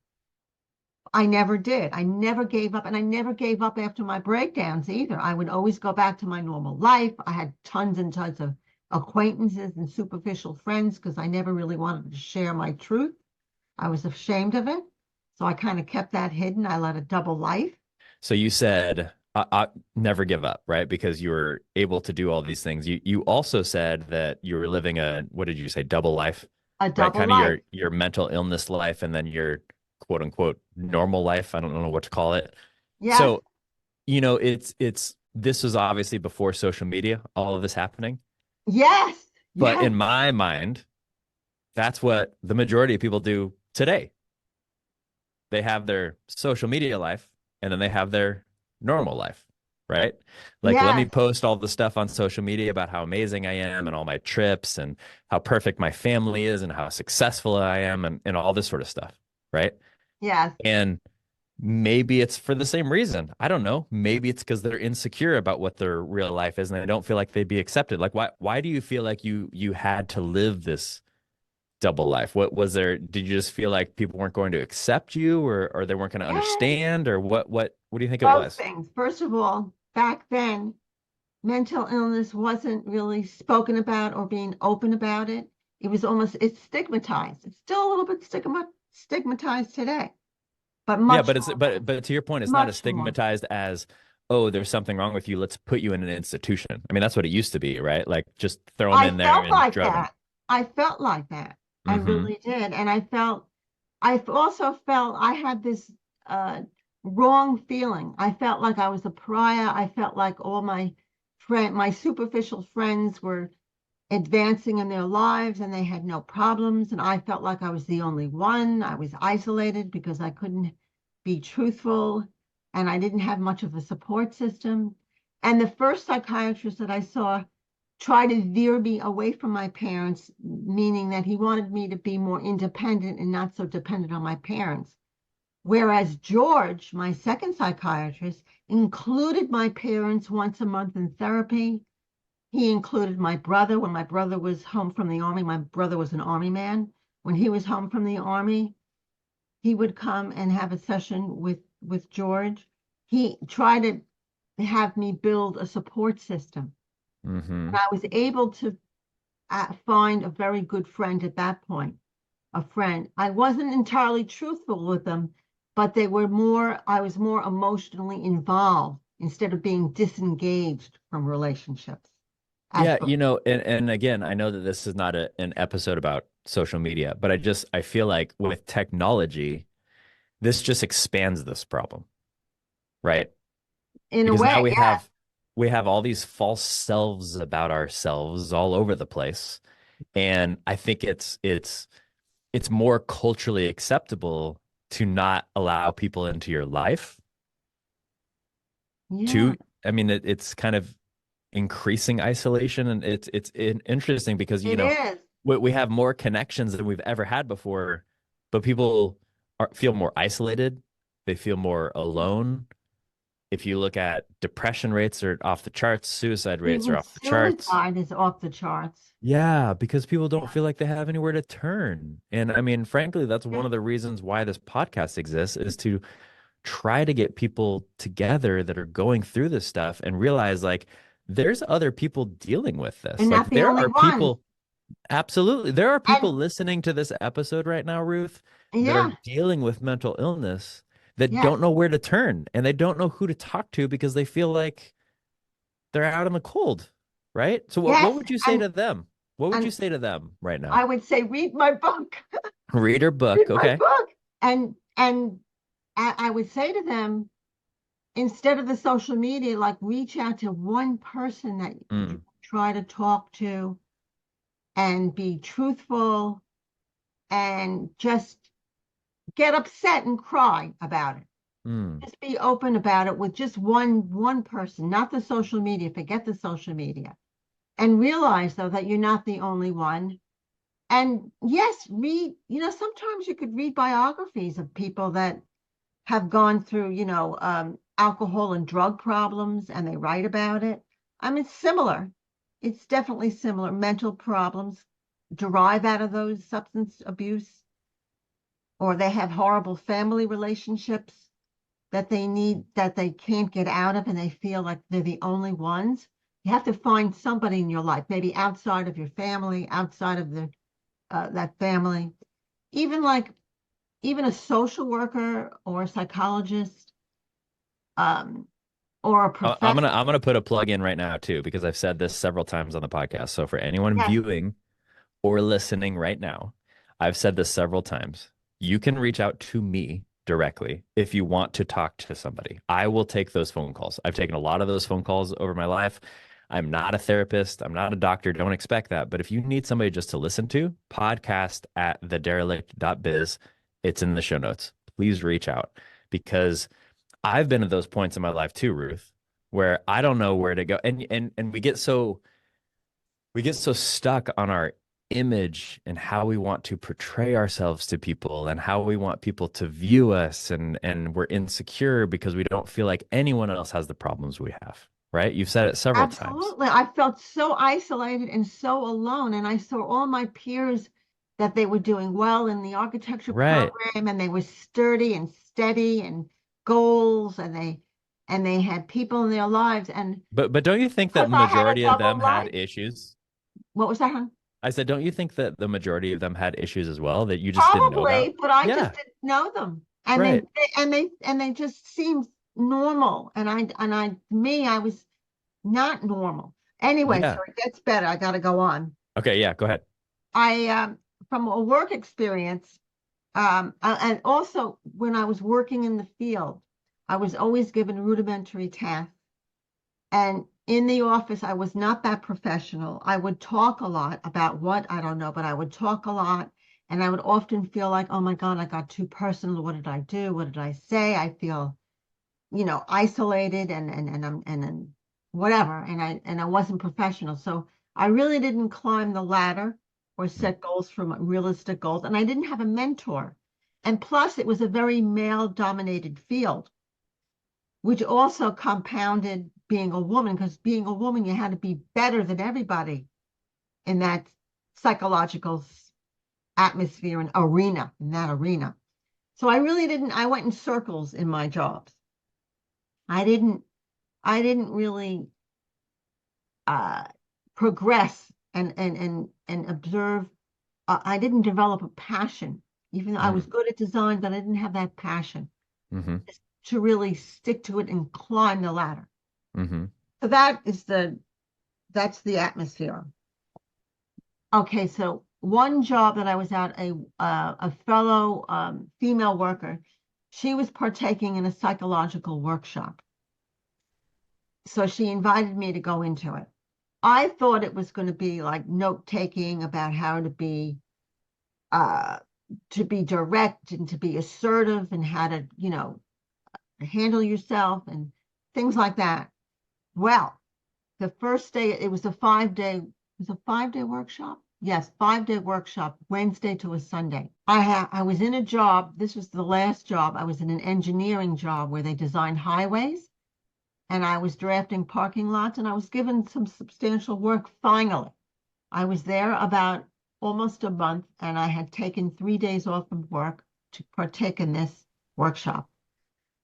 Speaker 1: I never did. I never gave up, and I never gave up after my breakdowns either. I would always go back to my normal life. I had tons and tons of acquaintances and superficial friends because I never really wanted to share my truth. I was ashamed of it. So I kind of kept that hidden. I led a double life,
Speaker 2: So you said never give up, right? Because you were able to do all these things. You also said that you were living a, what did you say, double life,
Speaker 1: a
Speaker 2: right?
Speaker 1: double
Speaker 2: Kind of
Speaker 1: life.
Speaker 2: your mental illness life and then your quote unquote normal life. I don't know what to call it.
Speaker 1: Yes,
Speaker 2: So, it's this was obviously before social media, all of this happening.
Speaker 1: yes,
Speaker 2: But
Speaker 1: yes,
Speaker 2: in my mind, that's what the majority of people do today. They have their social media life and then they have their normal life, right? Like, let me
Speaker 1: yes,
Speaker 2: post all the stuff on social media about how amazing I am and all my trips and how perfect my family is and how successful I am and all this sort of stuff, right?
Speaker 1: yes.
Speaker 2: And maybe it's for the same reason. I don't know. Maybe it's because they're insecure about what their real life is and they don't feel like they'd be accepted. Like, why do you feel like you had to live this double life? What was there? Did you just feel like people weren't going to accept you or they weren't going to
Speaker 1: Yes.
Speaker 2: understand or what do you think it
Speaker 1: Both
Speaker 2: was?
Speaker 1: things. First of all, back then, mental illness wasn't really spoken about or being open about it. It's stigmatized. It's still a little bit stigmatized today, but
Speaker 2: Yeah,
Speaker 1: much
Speaker 2: but it's
Speaker 1: more,
Speaker 2: but to your point, it's not as
Speaker 1: much more.
Speaker 2: stigmatized as, oh, there's something wrong with you. Let's put you in an institution. I mean, that's what it used to be, right? Like just throw them
Speaker 1: I
Speaker 2: in there
Speaker 1: felt
Speaker 2: and
Speaker 1: like
Speaker 2: drug them.
Speaker 1: that. I felt like that. I
Speaker 2: Mm-hmm.
Speaker 1: really did. And I also felt I had this uh, wrong feeling. I felt like I was a pariah. I felt like all my superficial friends were advancing in their lives and they had no problems. And I felt like I was the only one. I was isolated because I couldn't be truthful and I didn't have much of a support system. And the first psychiatrist that I saw tried to veer me away from my parents, meaning that he wanted me to be more independent and not so dependent on my parents. Whereas George, my second psychiatrist, included my parents once a month in therapy. He included my brother. When my brother was home from the army, my brother was an army man. When he was home from the army, he would come and have a session with George. He tried to have me build a support system.
Speaker 2: Mm-hmm.
Speaker 1: And I was able to find a very good friend at that point, a friend. I wasn't entirely truthful with them, but I was more emotionally involved instead of being disengaged from relationships.
Speaker 2: Yeah, and again, I know that this is not an episode about social media, but I feel like with technology, this just expands this problem, right?
Speaker 1: In a
Speaker 2: Because now
Speaker 1: way, yeah.
Speaker 2: we have all these false selves about ourselves all over the place. And I think it's more culturally acceptable to not allow people into your life.
Speaker 1: Yeah,
Speaker 2: I mean, it's kind of increasing isolation, and it's interesting because
Speaker 1: it is.
Speaker 2: we have more connections than we've ever had before, but people feel more isolated. They feel more alone. If you look at depression rates are off the charts, suicide rates are
Speaker 1: Even
Speaker 2: off the charts.
Speaker 1: suicide is off the charts.
Speaker 2: Yeah, because people don't feel like they have anywhere to turn. And I mean, frankly, that's one of the reasons why this podcast exists, is to try to get people together that are going through this stuff and realize like there's other people dealing with this.
Speaker 1: And
Speaker 2: Like
Speaker 1: not the
Speaker 2: there
Speaker 1: only
Speaker 2: are
Speaker 1: ones.
Speaker 2: people, absolutely, there are
Speaker 1: And
Speaker 2: people listening to this episode right now, Ruth, that are
Speaker 1: yeah,
Speaker 2: dealing with mental illness that
Speaker 1: yes,
Speaker 2: don't know where to turn and they don't know who to talk to because they feel like they're out in the cold, right? So what
Speaker 1: yes.
Speaker 2: would you say
Speaker 1: And
Speaker 2: to them? What would you
Speaker 1: and
Speaker 2: say to them right now?
Speaker 1: I would say read my book.
Speaker 2: Read her book,
Speaker 1: Read my
Speaker 2: okay.
Speaker 1: book. And I would say to them, instead of the social media, like reach out to one person that you
Speaker 2: Mm,
Speaker 1: try to talk to and be truthful and just get upset and cry about it.
Speaker 2: mm.
Speaker 1: Just be open about it with just one person, not the social media. Forget the social media. And realize though that you're not the only one. And yes, sometimes you could read biographies of people that have gone through, alcohol and drug problems and they write about it. I mean, it's similar. It's definitely similar. Mental problems derive out of those substance abuse, or they have horrible family relationships that they can't get out of and they feel like they're the only ones. You have to find somebody in your life, maybe outside of your family, outside of that family, even even a social worker or a psychologist, um, or a professor.
Speaker 2: I'm gonna put a plug in right now too, because I've said this several times on the podcast. So for anyone
Speaker 1: Yes,
Speaker 2: viewing or listening right now, I've said this several times. You can reach out to me directly if you want to talk to somebody. I will take those phone calls. I've taken a lot of those phone calls over my life. I'm not a therapist. I'm not a doctor. Don't expect that. But if you need somebody just to listen to, podcast at thederelict.biz. It's in the show notes. Please reach out because I've been at those points in my life too, Ruth, where I don't know where to go. And we get so stuck on our image and how we want to portray ourselves to people and how we want people to view us, and we're insecure because we don't feel like anyone else has the problems we have, right? You've said it several times.
Speaker 1: absolutely. I felt so isolated and so alone. And I saw all my peers that they were doing well in the architecture
Speaker 2: Right.
Speaker 1: program and they were sturdy and steady and goals and they had people in their lives. And
Speaker 2: But don't you think that
Speaker 1: because
Speaker 2: the
Speaker 1: I had a
Speaker 2: majority of
Speaker 1: double
Speaker 2: them had
Speaker 1: life,
Speaker 2: issues?
Speaker 1: what was that, hon?
Speaker 2: I said, don't you think that the majority of them had issues as well that you just didn't know about?
Speaker 1: Probably, but I just
Speaker 2: Yeah,
Speaker 1: didn't know them. And
Speaker 2: right.
Speaker 1: they just seemed normal. I was not normal. Anyway, so
Speaker 2: Yeah.
Speaker 1: it gets better. I got to go on.
Speaker 2: Okay, yeah, go ahead.
Speaker 1: I From a work experience, and also when I was working in the field, I was always given rudimentary tasks. And in the office, I was not that professional. I would talk a lot about what, I don't know, but I would talk a lot. And I would often feel like, oh my God, I got too personal. What did I do? What did I say? I feel, isolated and whatever. And I wasn't professional. So I really didn't climb the ladder or set goals from realistic goals. And I didn't have a mentor. And plus, it was a very male-dominated field, which also compounded being a woman, because being a woman, you had to be better than everybody in that psychological atmosphere and arena, in that arena. So I went in circles in my jobs. I didn't really progress and observe. I didn't develop a passion, even though I was good at design, but I didn't have that passion to really stick to it and climb the ladder. So that's the atmosphere. Okay, so one job that I was at, a fellow female worker, she was partaking in a psychological workshop. So she invited me to go into it. I thought it was going to be like note-taking about how to be direct and to be assertive and how to, handle yourself and things like that. Well, the first day, it was a 5-day workshop? Yes, 5-day workshop, Wednesday to a Sunday. I was in a job, this was the last job, I was in an engineering job where they designed highways, and I was drafting parking lots, and I was given some substantial work finally. I was there about almost a month, and I had taken 3 days off of work to partake in this workshop.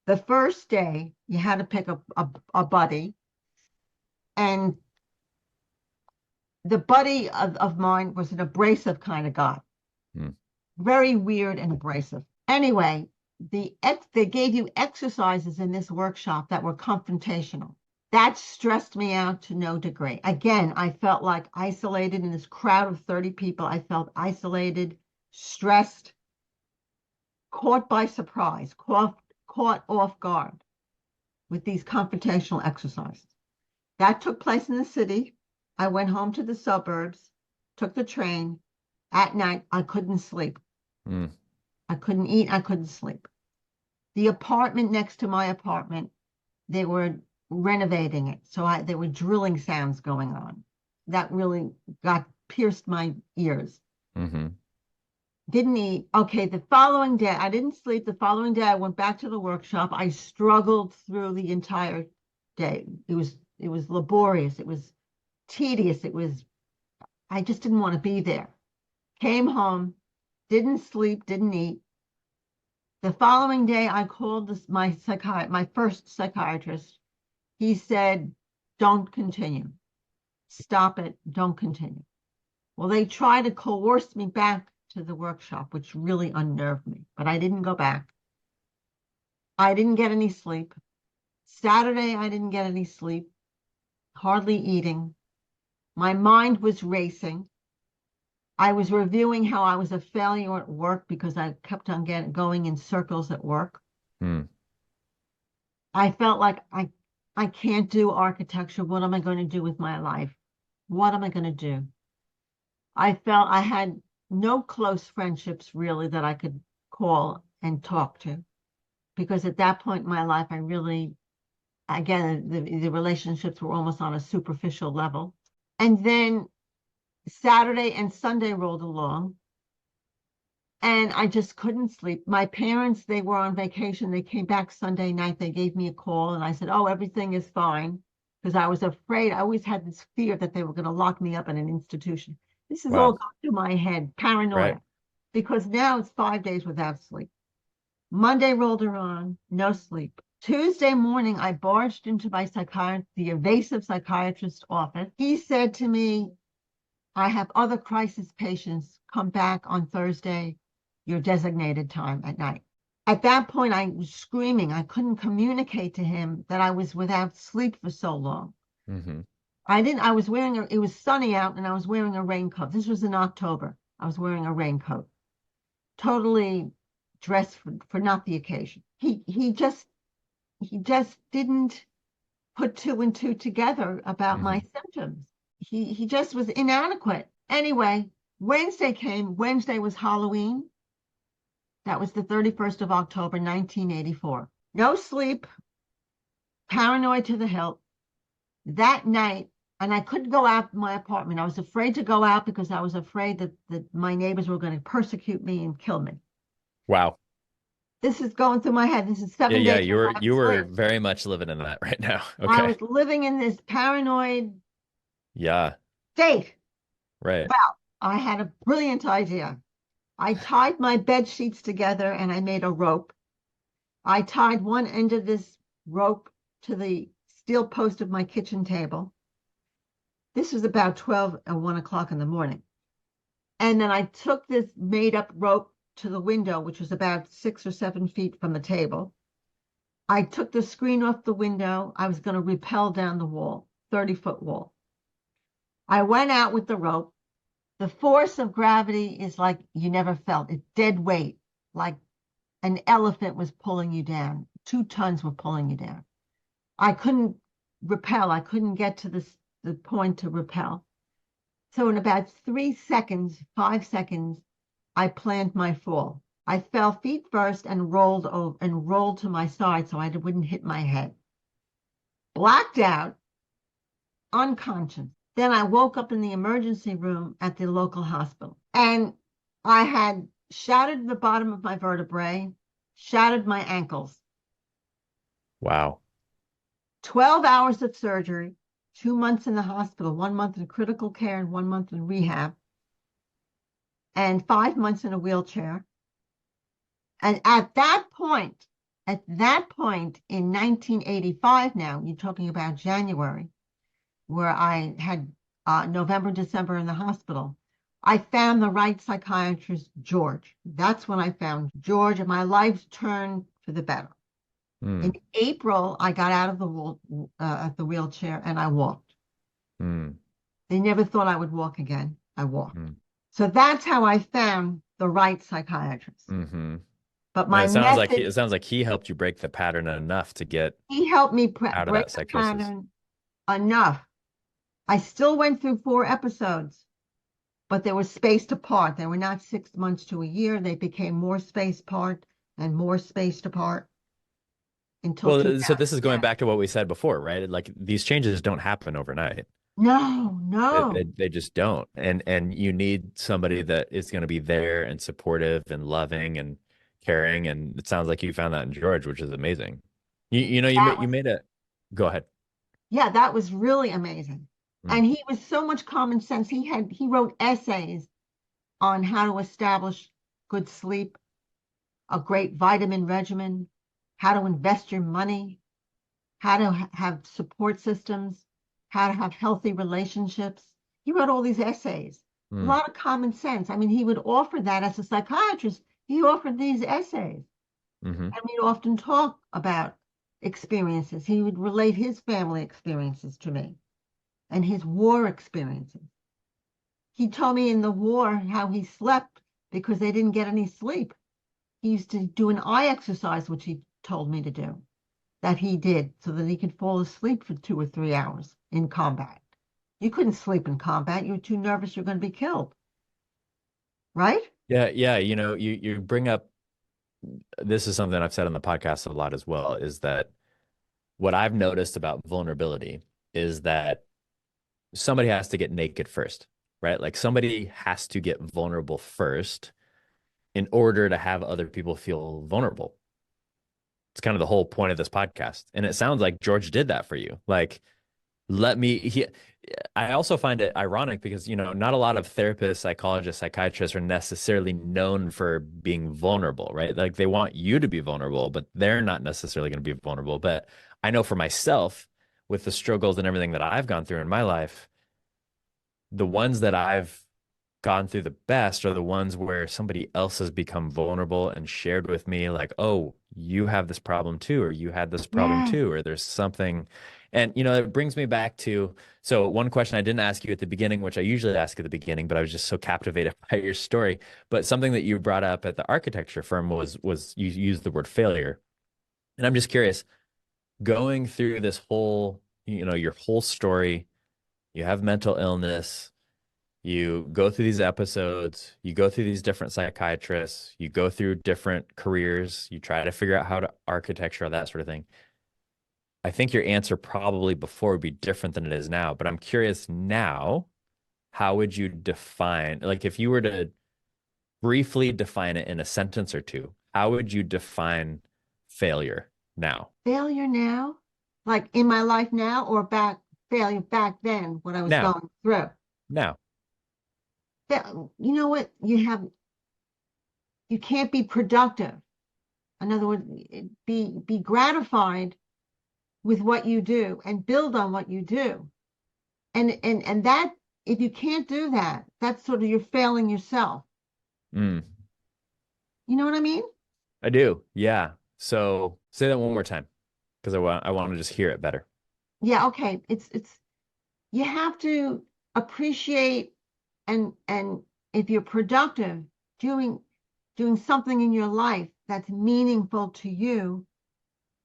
Speaker 1: The first day, you had to pick a buddy, and the buddy of mine was an abrasive kind of guy. Very weird and abrasive. Anyway, they gave you exercises in this workshop that were confrontational. That stressed me out to no degree. Again, I felt like isolated in this crowd of 30 people. I felt isolated, stressed, caught by surprise, caught off guard with these confrontational exercises. That took place in the city. I went home to the suburbs, took the train. At night, I couldn't sleep. I couldn't eat. I couldn't sleep. The apartment next to my apartment, they were renovating it. So there were drilling sounds going on. That really pierced my ears. Didn't eat. Okay, the following day, I didn't sleep. The following day, I went back to the workshop. I struggled through the entire day. It was laborious. It was tedious. I just didn't want to be there. Came home, didn't sleep, didn't eat. The following day, I called my first psychiatrist. He said, don't continue. Stop it. Don't continue. Well, they tried to coerce me back to the workshop, which really unnerved me, but I didn't go back. I didn't get any sleep. Saturday, I didn't get any sleep, hardly eating. My mind was racing. I was reviewing how I was a failure at work because I kept on going in circles at work. I felt like I can't do architecture. What am I going to do with my life? What am I going to do? I felt I had no close friendships really that I could call and talk to, because at that point in my life, I really, again, the relationships were almost on a superficial level. And then Saturday and Sunday rolled along, and I just couldn't sleep. My parents, they were on vacation. They came back Sunday night. They gave me a call, and I said, oh, everything is fine, because I was afraid. I always had this fear that they were going to lock me up in an institution. This is all going through my head, paranoia, because now it's 5 days without sleep. Monday rolled around, no sleep. Tuesday morning, I barged into the evasive psychiatrist's office. He said to me, I have other crisis patients. Come back on Thursday, your designated time at night. At that point, I was screaming. I couldn't communicate to him that I was without sleep for so long. I was wearing it was sunny out, and I was wearing a raincoat. This was in October. I was wearing a raincoat, totally dressed for not the occasion. He just didn't put two and two together about my symptoms. He just was inadequate. Anyway, Wednesday came. Wednesday was Halloween. That was the 31st of October, 1984. No sleep, paranoid to the hilt. That night, and I couldn't go out my apartment. I was afraid to go out because I was afraid that my neighbors were going to persecute me and kill me.
Speaker 2: Wow.
Speaker 1: This is going through my head. This is 7
Speaker 2: Yeah,
Speaker 1: days.
Speaker 2: you were very much living in that right now. Okay.
Speaker 1: I was living in this paranoid state.
Speaker 2: Right.
Speaker 1: Well, I had a brilliant idea. I tied my bed sheets together and I made a rope. I tied one end of this rope to the steel post of my kitchen table. This was about 12 or 1 o'clock in the morning. And then I took this made-up rope to the window, which was about 6 or 7 feet from the table. I took the screen off the window. I was going to rappel down the wall, 30-foot wall. I went out with the rope. The force of gravity is like you never felt it, dead weight, like an elephant was pulling you down. 2 tons were pulling you down. I couldn't rappel. I couldn't get to the point to rappel. So in about 3 seconds, 5 seconds, I planned my fall. I fell feet first and rolled over and rolled to my side so I wouldn't hit my head. Blacked out, unconscious. Then I woke up in the emergency room at the local hospital. And I had shattered the bottom of my vertebrae, shattered my ankles.
Speaker 2: Wow.
Speaker 1: 12 hours of surgery, 2 months in the hospital, 1 month in critical care and 1 month in rehab, and 5 months in a wheelchair. And at that point in 1985 now, you're talking about January, where I had November, December in the hospital, I found the right psychiatrist, George. That's when I found George, and my life turned for the better. In April, I got out of the wheelchair and I walked. They never thought I would walk again. I walked. So that's how I found the right psychiatrist. But my
Speaker 2: it sounds like he helped you break the pattern enough to get
Speaker 1: he helped me
Speaker 2: out of
Speaker 1: break
Speaker 2: that
Speaker 1: the
Speaker 2: psychosis.
Speaker 1: pattern enough. I still went through 4 episodes, but they were spaced apart. They were not 6 months to a year. They became more spaced apart and more spaced apart.
Speaker 2: Well, so this is going back to what we said before, right? Like these changes don't happen overnight.
Speaker 1: No.
Speaker 2: They just don't. And you need somebody that is going to be there and supportive and loving and caring. And it sounds like you found that in George, which is amazing. You made it. Go ahead.
Speaker 1: Yeah, that was really amazing. And he was so much common sense. He wrote essays on how to establish good sleep, a great vitamin regimen, how to invest your money, how to have support systems, how to have healthy relationships. He wrote all these essays, a lot of common sense. I mean, he would offer that as a psychiatrist. He offered these essays. And we'd often talk about experiences. He would relate his family experiences to me and his war experiences. He told me in the war how he slept because they didn't get any sleep. He used to do an eye exercise, which he told me to do, that he did so that he could fall asleep for 2 or 3 hours in combat. You couldn't sleep in combat. You were too nervous you're going to be killed. Right?
Speaker 2: Yeah. You bring up, this is something I've said on the podcast a lot as well, is that what I've noticed about vulnerability is that somebody has to get naked first, right? Like somebody has to get vulnerable first in order to have other people feel vulnerable. It's kind of the whole point of this podcast. And it sounds like George did that for you. Like, I also find it ironic because, not a lot of therapists, psychologists, psychiatrists are necessarily known for being vulnerable, right? Like they want you to be vulnerable, but they're not necessarily going to be vulnerable. But I know for myself, with the struggles and everything that I've gone through in my life, the ones that I've gone through the best are the ones where somebody else has become vulnerable and shared with me like, oh, you have this problem too, or you had this problem too, or there's something. And, it brings me back to, so one question I didn't ask you at the beginning, which I usually ask at the beginning, but I was just so captivated by your story. But something that you brought up at the architecture firm was you used the word failure. And I'm just curious, going through this whole your whole story. You have mental illness. You go through these episodes, you go through these different psychiatrists, you go through different careers, you try to figure out how to architecture that sort of thing. I think your answer probably before would be different than it is now, but I'm curious now, how would you define, like if you were to briefly define it in a sentence or two, how would you define failure now?
Speaker 1: Failure now? Like in my life now, or failure back then when I was
Speaker 2: Now,
Speaker 1: going through?
Speaker 2: now.
Speaker 1: You know what? You can't be productive. In other words, be gratified with what you do and build on what you do. And that, if you can't do that, that's sort of, you're failing yourself.
Speaker 2: Mm,
Speaker 1: You know what I mean?
Speaker 2: I do. Yeah. So say that one more time because I want to just hear it better.
Speaker 1: Yeah, okay. It's you have to appreciate, and if you're productive, doing something in your life that's meaningful to you,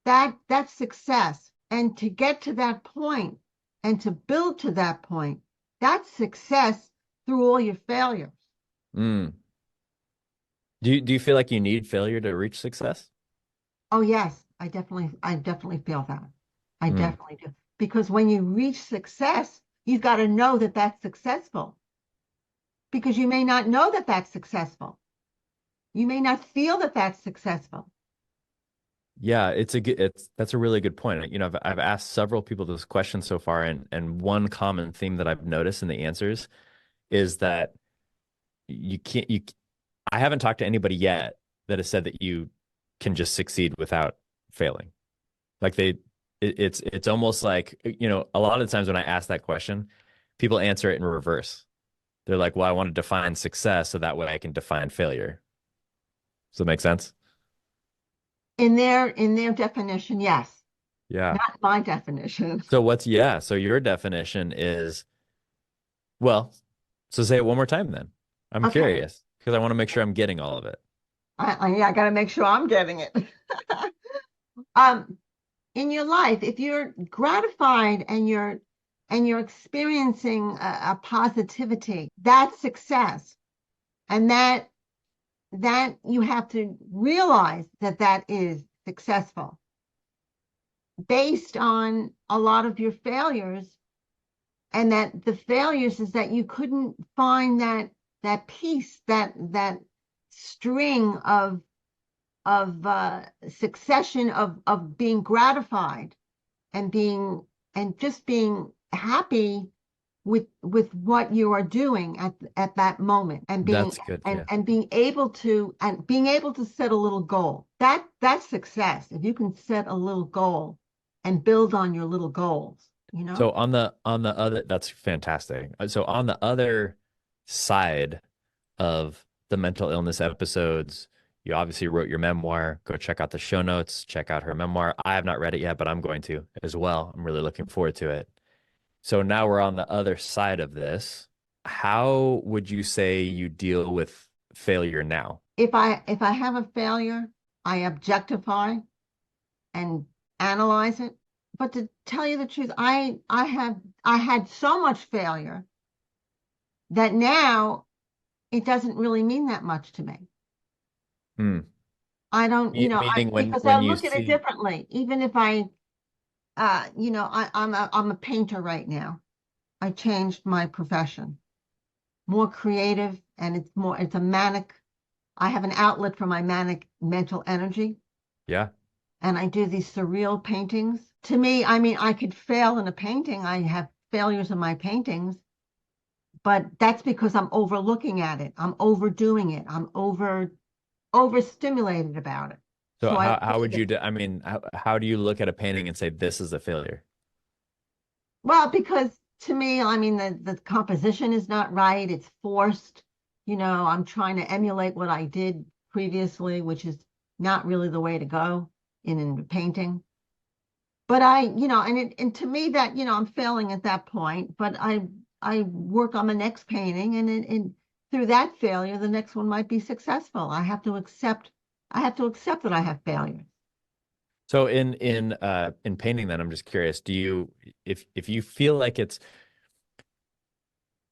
Speaker 1: that's success. And to get to that point and to build to that point, that's success through all your failures.
Speaker 2: Mm. Do you feel like you need failure to reach success?
Speaker 1: Oh yes, I definitely feel that. I
Speaker 2: Mm.
Speaker 1: definitely do. Because when you reach success, you've got to know that that's successful. Because you may not know that that's successful. You may not feel that that's successful.
Speaker 2: Yeah, that's a really good point. I've asked several people this question so far, and one common theme that I've noticed in the answers is that you can't you I haven't talked to anybody yet that has said that you can just succeed without failing. Like it's almost like, a lot of the times when I ask that question, people answer it in reverse. They're like, well, I want to define success so that way I can define failure. Does that make sense?
Speaker 1: In their definition, yes.
Speaker 2: Yeah.
Speaker 1: Not my definition.
Speaker 2: So your definition is, well, so say it one more time then. I'm
Speaker 1: Okay.
Speaker 2: curious because I want to make sure I'm getting all of it.
Speaker 1: I got to make sure I'm getting it. Um, in your life, if you're gratified and you're experiencing a positivity, that's success. And that you have to realize that is successful based on a lot of your failures, and that the failures is that you couldn't find that piece, that string of succession of being gratified and just being happy with what you are doing at that moment, and
Speaker 2: That's good. Yeah.
Speaker 1: being able to set a little goal. That's success. If you can set a little goal and build on your little goals,
Speaker 2: So on the other, that's fantastic. So on the other side of the mental illness episodes, you obviously wrote your memoir. Go check out the show notes, check out her memoir. I have not read it yet, but I'm going to as well. I'm really looking forward to it. So now we're on the other side of this. How would you say you deal with failure now?
Speaker 1: if I have a failure, I objectify and analyze it. But to tell you the truth, I had so much failure that now it doesn't really mean that much to me.
Speaker 2: Hmm.
Speaker 1: I don't,
Speaker 2: Meaning
Speaker 1: because
Speaker 2: when
Speaker 1: I
Speaker 2: you
Speaker 1: look at it
Speaker 2: see,
Speaker 1: differently. Even if I'm a painter right now. I changed my profession, more creative, and it's a manic. I have an outlet for my manic mental energy,
Speaker 2: yeah.
Speaker 1: and I do these surreal paintings. To me, I mean, I could fail in a painting. I have failures in my paintings, but that's because I'm overlooking at it. I'm overdoing it. I'm overstimulated about it.
Speaker 2: So
Speaker 1: So I
Speaker 2: how would
Speaker 1: leave
Speaker 2: you
Speaker 1: it.
Speaker 2: do, I mean, how do you look at a painting and say this is a failure?
Speaker 1: Well, because to me, I mean, the composition is not right. It's forced. I'm trying to emulate what I did previously, which is not really the way to go in painting. But and to me that, I'm failing at that point, but I work on the next painting, and through that failure, the next one might be successful. I have to accept that I have failures.
Speaker 2: So in painting, then I'm just curious, do you, if you feel like it's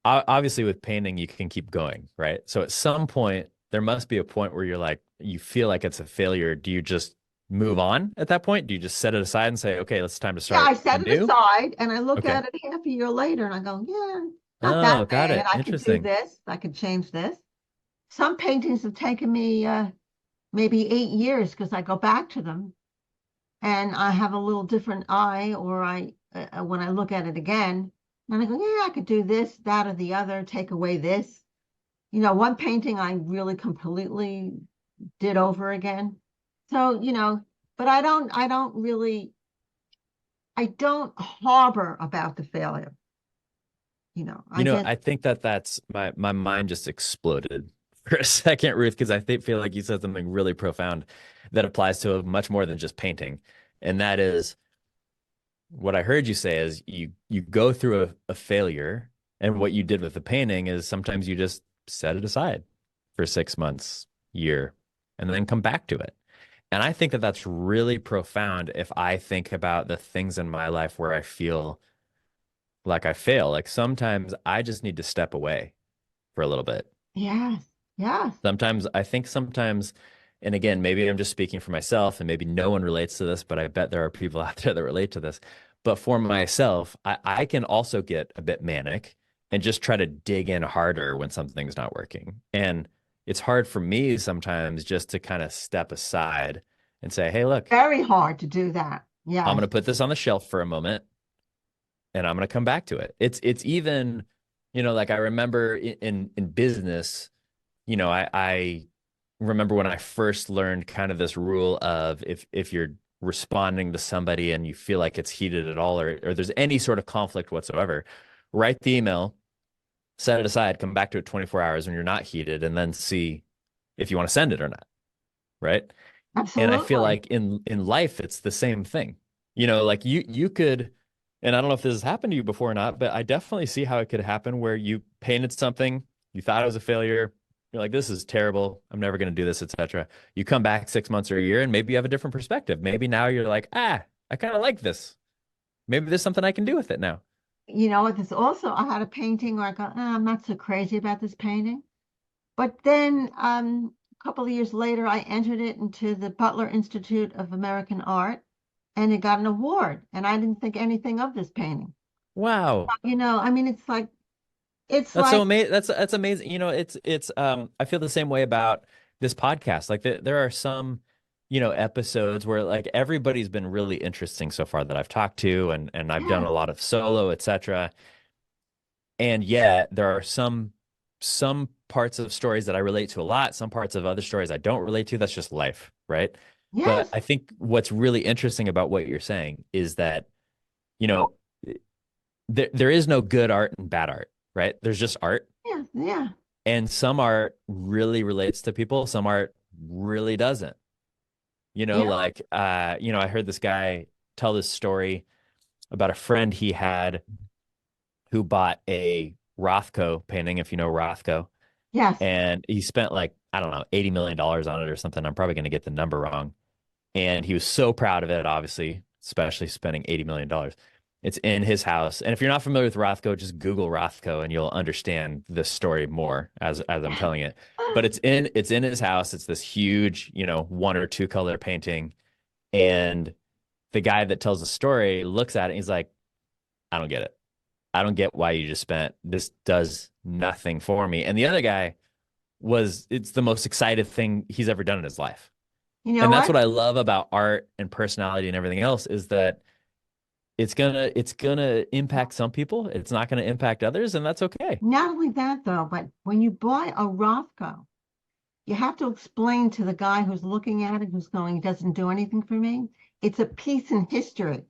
Speaker 2: obviously with painting, you can keep going, right? So at some point, there must be a point where you're like, you feel like it's a failure. Do you just move on at that point? Do you just set it aside and say, okay, it's time to
Speaker 1: Yeah, I
Speaker 2: start
Speaker 1: set it
Speaker 2: anew?
Speaker 1: aside and I look
Speaker 2: Okay.
Speaker 1: at it half a year later and I go, yeah, not
Speaker 2: Oh,
Speaker 1: that
Speaker 2: got
Speaker 1: bad.
Speaker 2: it.
Speaker 1: I could do
Speaker 2: Interesting.
Speaker 1: this. I could change this. Some paintings have taken me maybe 8 years because I go back to them and I have a little different eye, or I when I look at it again, and I go, yeah, I could do this, that, or the other, take away this. One painting I really completely did over again. So, but I don't harbor about the failure. I get,
Speaker 2: I think that's my mind just exploded for a second, Ruth, because feel like you said something really profound that applies to much more than just painting. And that is what I heard you say is you go through a failure, and what you did with the painting is sometimes you just set it aside for 6 months, year, and then come back to it. And I think that that's really profound if I think about the things in my life where I feel like I fail. Like sometimes I just need to step away for a little bit.
Speaker 1: yes, yes,
Speaker 2: Sometimes, and again, maybe I'm just speaking for myself and maybe no one relates to this, but I bet there are people out there that relate to this. But for myself, I can also get a bit manic and just try to dig in harder when something's not working. And it's hard for me sometimes just to kind of step aside and say, hey, look,
Speaker 1: very hard to do that.
Speaker 2: I'm going
Speaker 1: Yes,
Speaker 2: to put this on the shelf for a moment and I'm going to come back to it. It's even, like I remember in business, I remember when I first learned kind of this rule of if you're responding to somebody and you feel like it's heated at all, or there's any sort of conflict whatsoever, write the email, set it aside, come back to it 24 hours when you're not heated, and then see if you want to send it or not. Right. And I feel
Speaker 1: absolutely.
Speaker 2: like in life, it's the same thing. Like you could, and I don't know if this has happened to you before or not, but I definitely see how it could happen where you painted something, you thought it was a failure, you're like, this is terrible, I'm never going to do this, etc. You come back 6 months or a year, and maybe you have a different perspective. Maybe now you're like, I kind of like this. Maybe there's something I can do with it now.
Speaker 1: This also, I had a painting where I go, I'm not so crazy about this painting. But then a couple of years later, I entered it into the Butler Institute of American Art and it got an award. And I didn't think anything of this painting.
Speaker 2: Wow.
Speaker 1: I mean, it's
Speaker 2: That's so
Speaker 1: like,
Speaker 2: amazing. That's amazing. It's I feel the same way about this podcast. Like there are some, episodes where like everybody's been really interesting so far that I've talked to, and I've done
Speaker 1: yeah,
Speaker 2: a lot of solo, etc. And yet there are some parts of stories that I relate to a lot, some parts of other stories I don't relate to. That's just life, right? But
Speaker 1: yes,
Speaker 2: I think what's really interesting about what you're saying is that, you know, there is no good art and bad art, right? There's just art.
Speaker 1: yeah, yeah,
Speaker 2: And some art really relates to people, some art really doesn't.
Speaker 1: yeah,
Speaker 2: Like I heard this guy tell this story about a friend he had who bought a Rothko painting, if you know Rothko,
Speaker 1: yes.
Speaker 2: and he spent like, I don't know, $80 million on it or something. I'm probably going to get the number wrong. And he was so proud of it, obviously, especially spending $80 million. It's in his house. And if you're not familiar with Rothko, just Google Rothko and you'll understand this story more as I'm telling it. But it's in his house. It's this huge, one or two color painting. And the guy that tells the story looks at it and he's like, I don't get it. I don't get why you just spent this does nothing for me. And the other guy it's the most excited thing he's ever done in his life.
Speaker 1: You know
Speaker 2: And that's
Speaker 1: what?
Speaker 2: what I love about art and personality and everything else is that it's gonna impact some people. It's not gonna impact others, and that's okay.
Speaker 1: Not only that, though, but when you buy a Rothko, you have to explain to the guy who's looking at it, who's going, it doesn't do anything for me. It's a piece in history.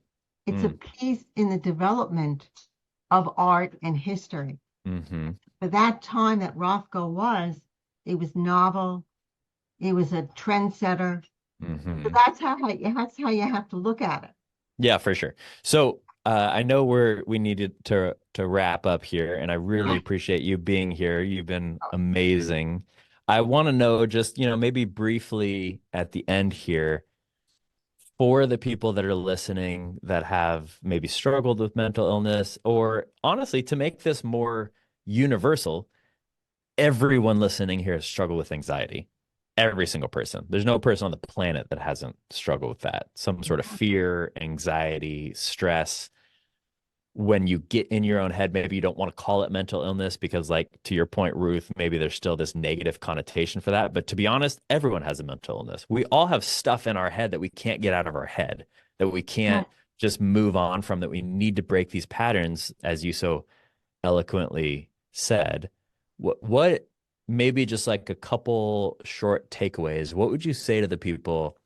Speaker 1: It's a
Speaker 2: Mm,
Speaker 1: piece in the development of art and history.
Speaker 2: hmm
Speaker 1: For that time that Rothko was, it was novel. It was a trendsetter. So
Speaker 2: hmm
Speaker 1: that's how you have to look at it.
Speaker 2: Yeah, for sure. So I know we needed to wrap up here, and I really appreciate you being here. You've been amazing. I want to know just, maybe briefly at the end here, for the people that are listening that have maybe struggled with mental illness, or honestly, to make this more universal, everyone listening here has struggled with anxiety. Every single person. There's no person on the planet that hasn't struggled with that. Some sort of fear, anxiety, stress. When you get in your own head, maybe you don't want to call it mental illness because, like, to your point, Ruth, maybe there's still this negative connotation for that. But to be honest, everyone has a mental illness. We all have stuff in our head that we can't get out of our head, that we can't just move on from, that we need to break these patterns, as you so eloquently said. What maybe just like a couple short takeaways, what would you say to the people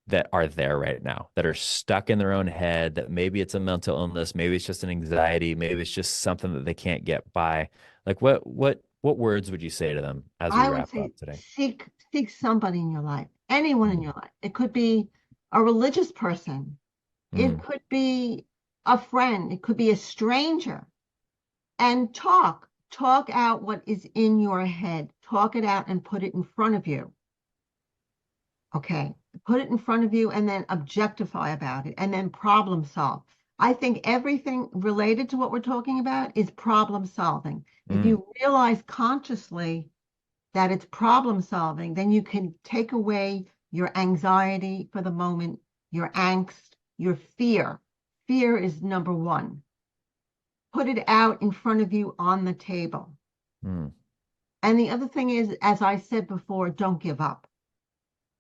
Speaker 2: that are there right now, that are stuck in their own head, that maybe it's a mental illness, maybe it's just an anxiety, maybe it's just something that they can't get by? Like what words would you say to them as we wrap up today?
Speaker 1: Seek somebody in your life, anyone in your life. It could be a religious person. It could be a friend. It could be a stranger. And talk out what is in your head. Talk it out and put it in front of you. Okay. Put it in front of you and then objectify about it and then problem solve. I think everything related to what we're talking about is problem solving. If you realize consciously that it's problem solving, then you can take away your anxiety for the moment, your angst, your fear. Fear is number one. Put it out in front of you on the table. And the other thing is, as I said before, don't give up.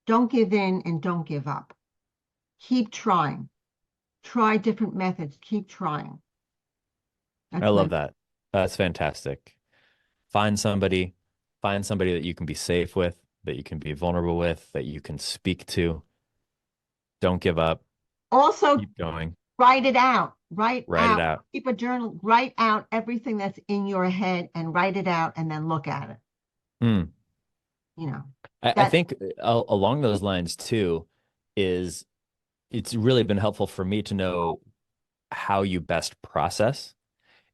Speaker 1: Don't give in and don't give up. Keep trying. Try different methods. Keep trying.
Speaker 2: I love that. That's fantastic. Find somebody that you can be safe with, that you can be vulnerable with, that you can speak to. Don't give up.
Speaker 1: Also,
Speaker 2: keep going.
Speaker 1: Write it out. Write
Speaker 2: it out.
Speaker 1: Keep a journal. Write out everything that's in your head and write it out and then look at it. You know.
Speaker 2: I think along those lines too, it's really been helpful for me to know how you best process.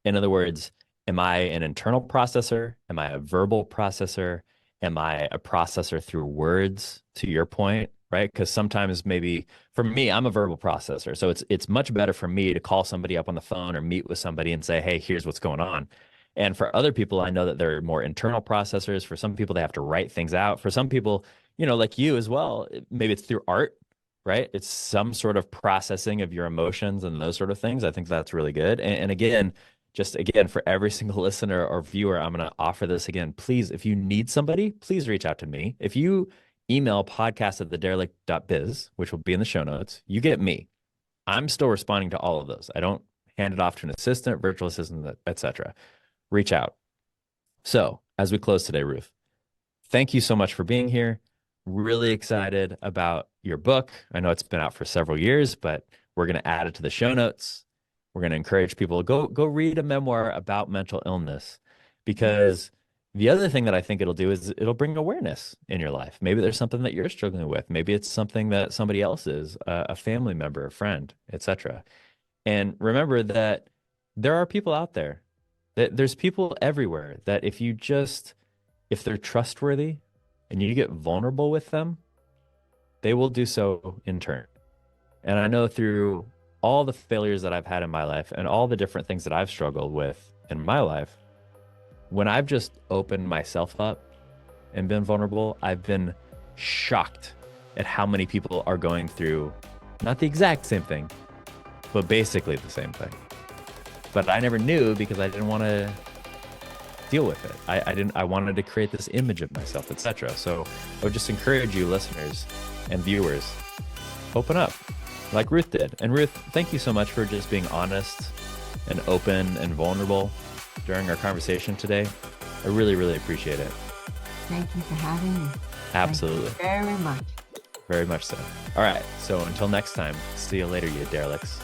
Speaker 2: In other words, am I an internal processor? Am I a verbal processor? Am I a processor through words, to your point, right? Because sometimes maybe for me, I'm a verbal processor. So it's much better for me to call somebody up on the phone or meet with somebody and say, hey, here's what's going on. And for other people, I know that they're more internal processors. For some people, they have to write things out. For some people, like you as well, maybe it's through art, right? It's some sort of processing of your emotions and those sort of things. I think that's really good. And again, for every single listener or viewer, I'm going to offer this again. Please, if you need somebody, please reach out to me. If you email podcast@thederelict.biz, which will be in the show notes, you get me. I'm still responding to all of those. I don't hand it off to an assistant, virtual assistant, etc. Reach out. So as we close today, Ruth, thank you so much for being here. Really excited about your book. I know it's been out for several years, but we're going to add it to the show notes. We're going to encourage people to go read a memoir about mental illness, because the other thing that I think it'll do is it'll bring awareness in your life. Maybe there's something that you're struggling with. Maybe it's something that somebody else is, a family member, a friend, etc. And remember that there are people out there. There's people everywhere that if they're trustworthy and you get vulnerable with them, they will do so in turn. And I know through all the failures that I've had in my life and all the different things that I've struggled with in my life, when I've just opened myself up and been vulnerable, I've been shocked at how many people are going through not the exact same thing, but basically the same thing. But I never knew because I didn't want to deal with it. I wanted to create this image of myself, etc. So I would just encourage you, listeners and viewers, open up like Ruth did. And Ruth, thank you so much for just being honest and open and vulnerable during our conversation today. I really, really appreciate it.
Speaker 1: Thank you for having me.
Speaker 2: Absolutely.
Speaker 1: Thank you very much.
Speaker 2: Very much so. All right. So until next time, see you later, you derelicts.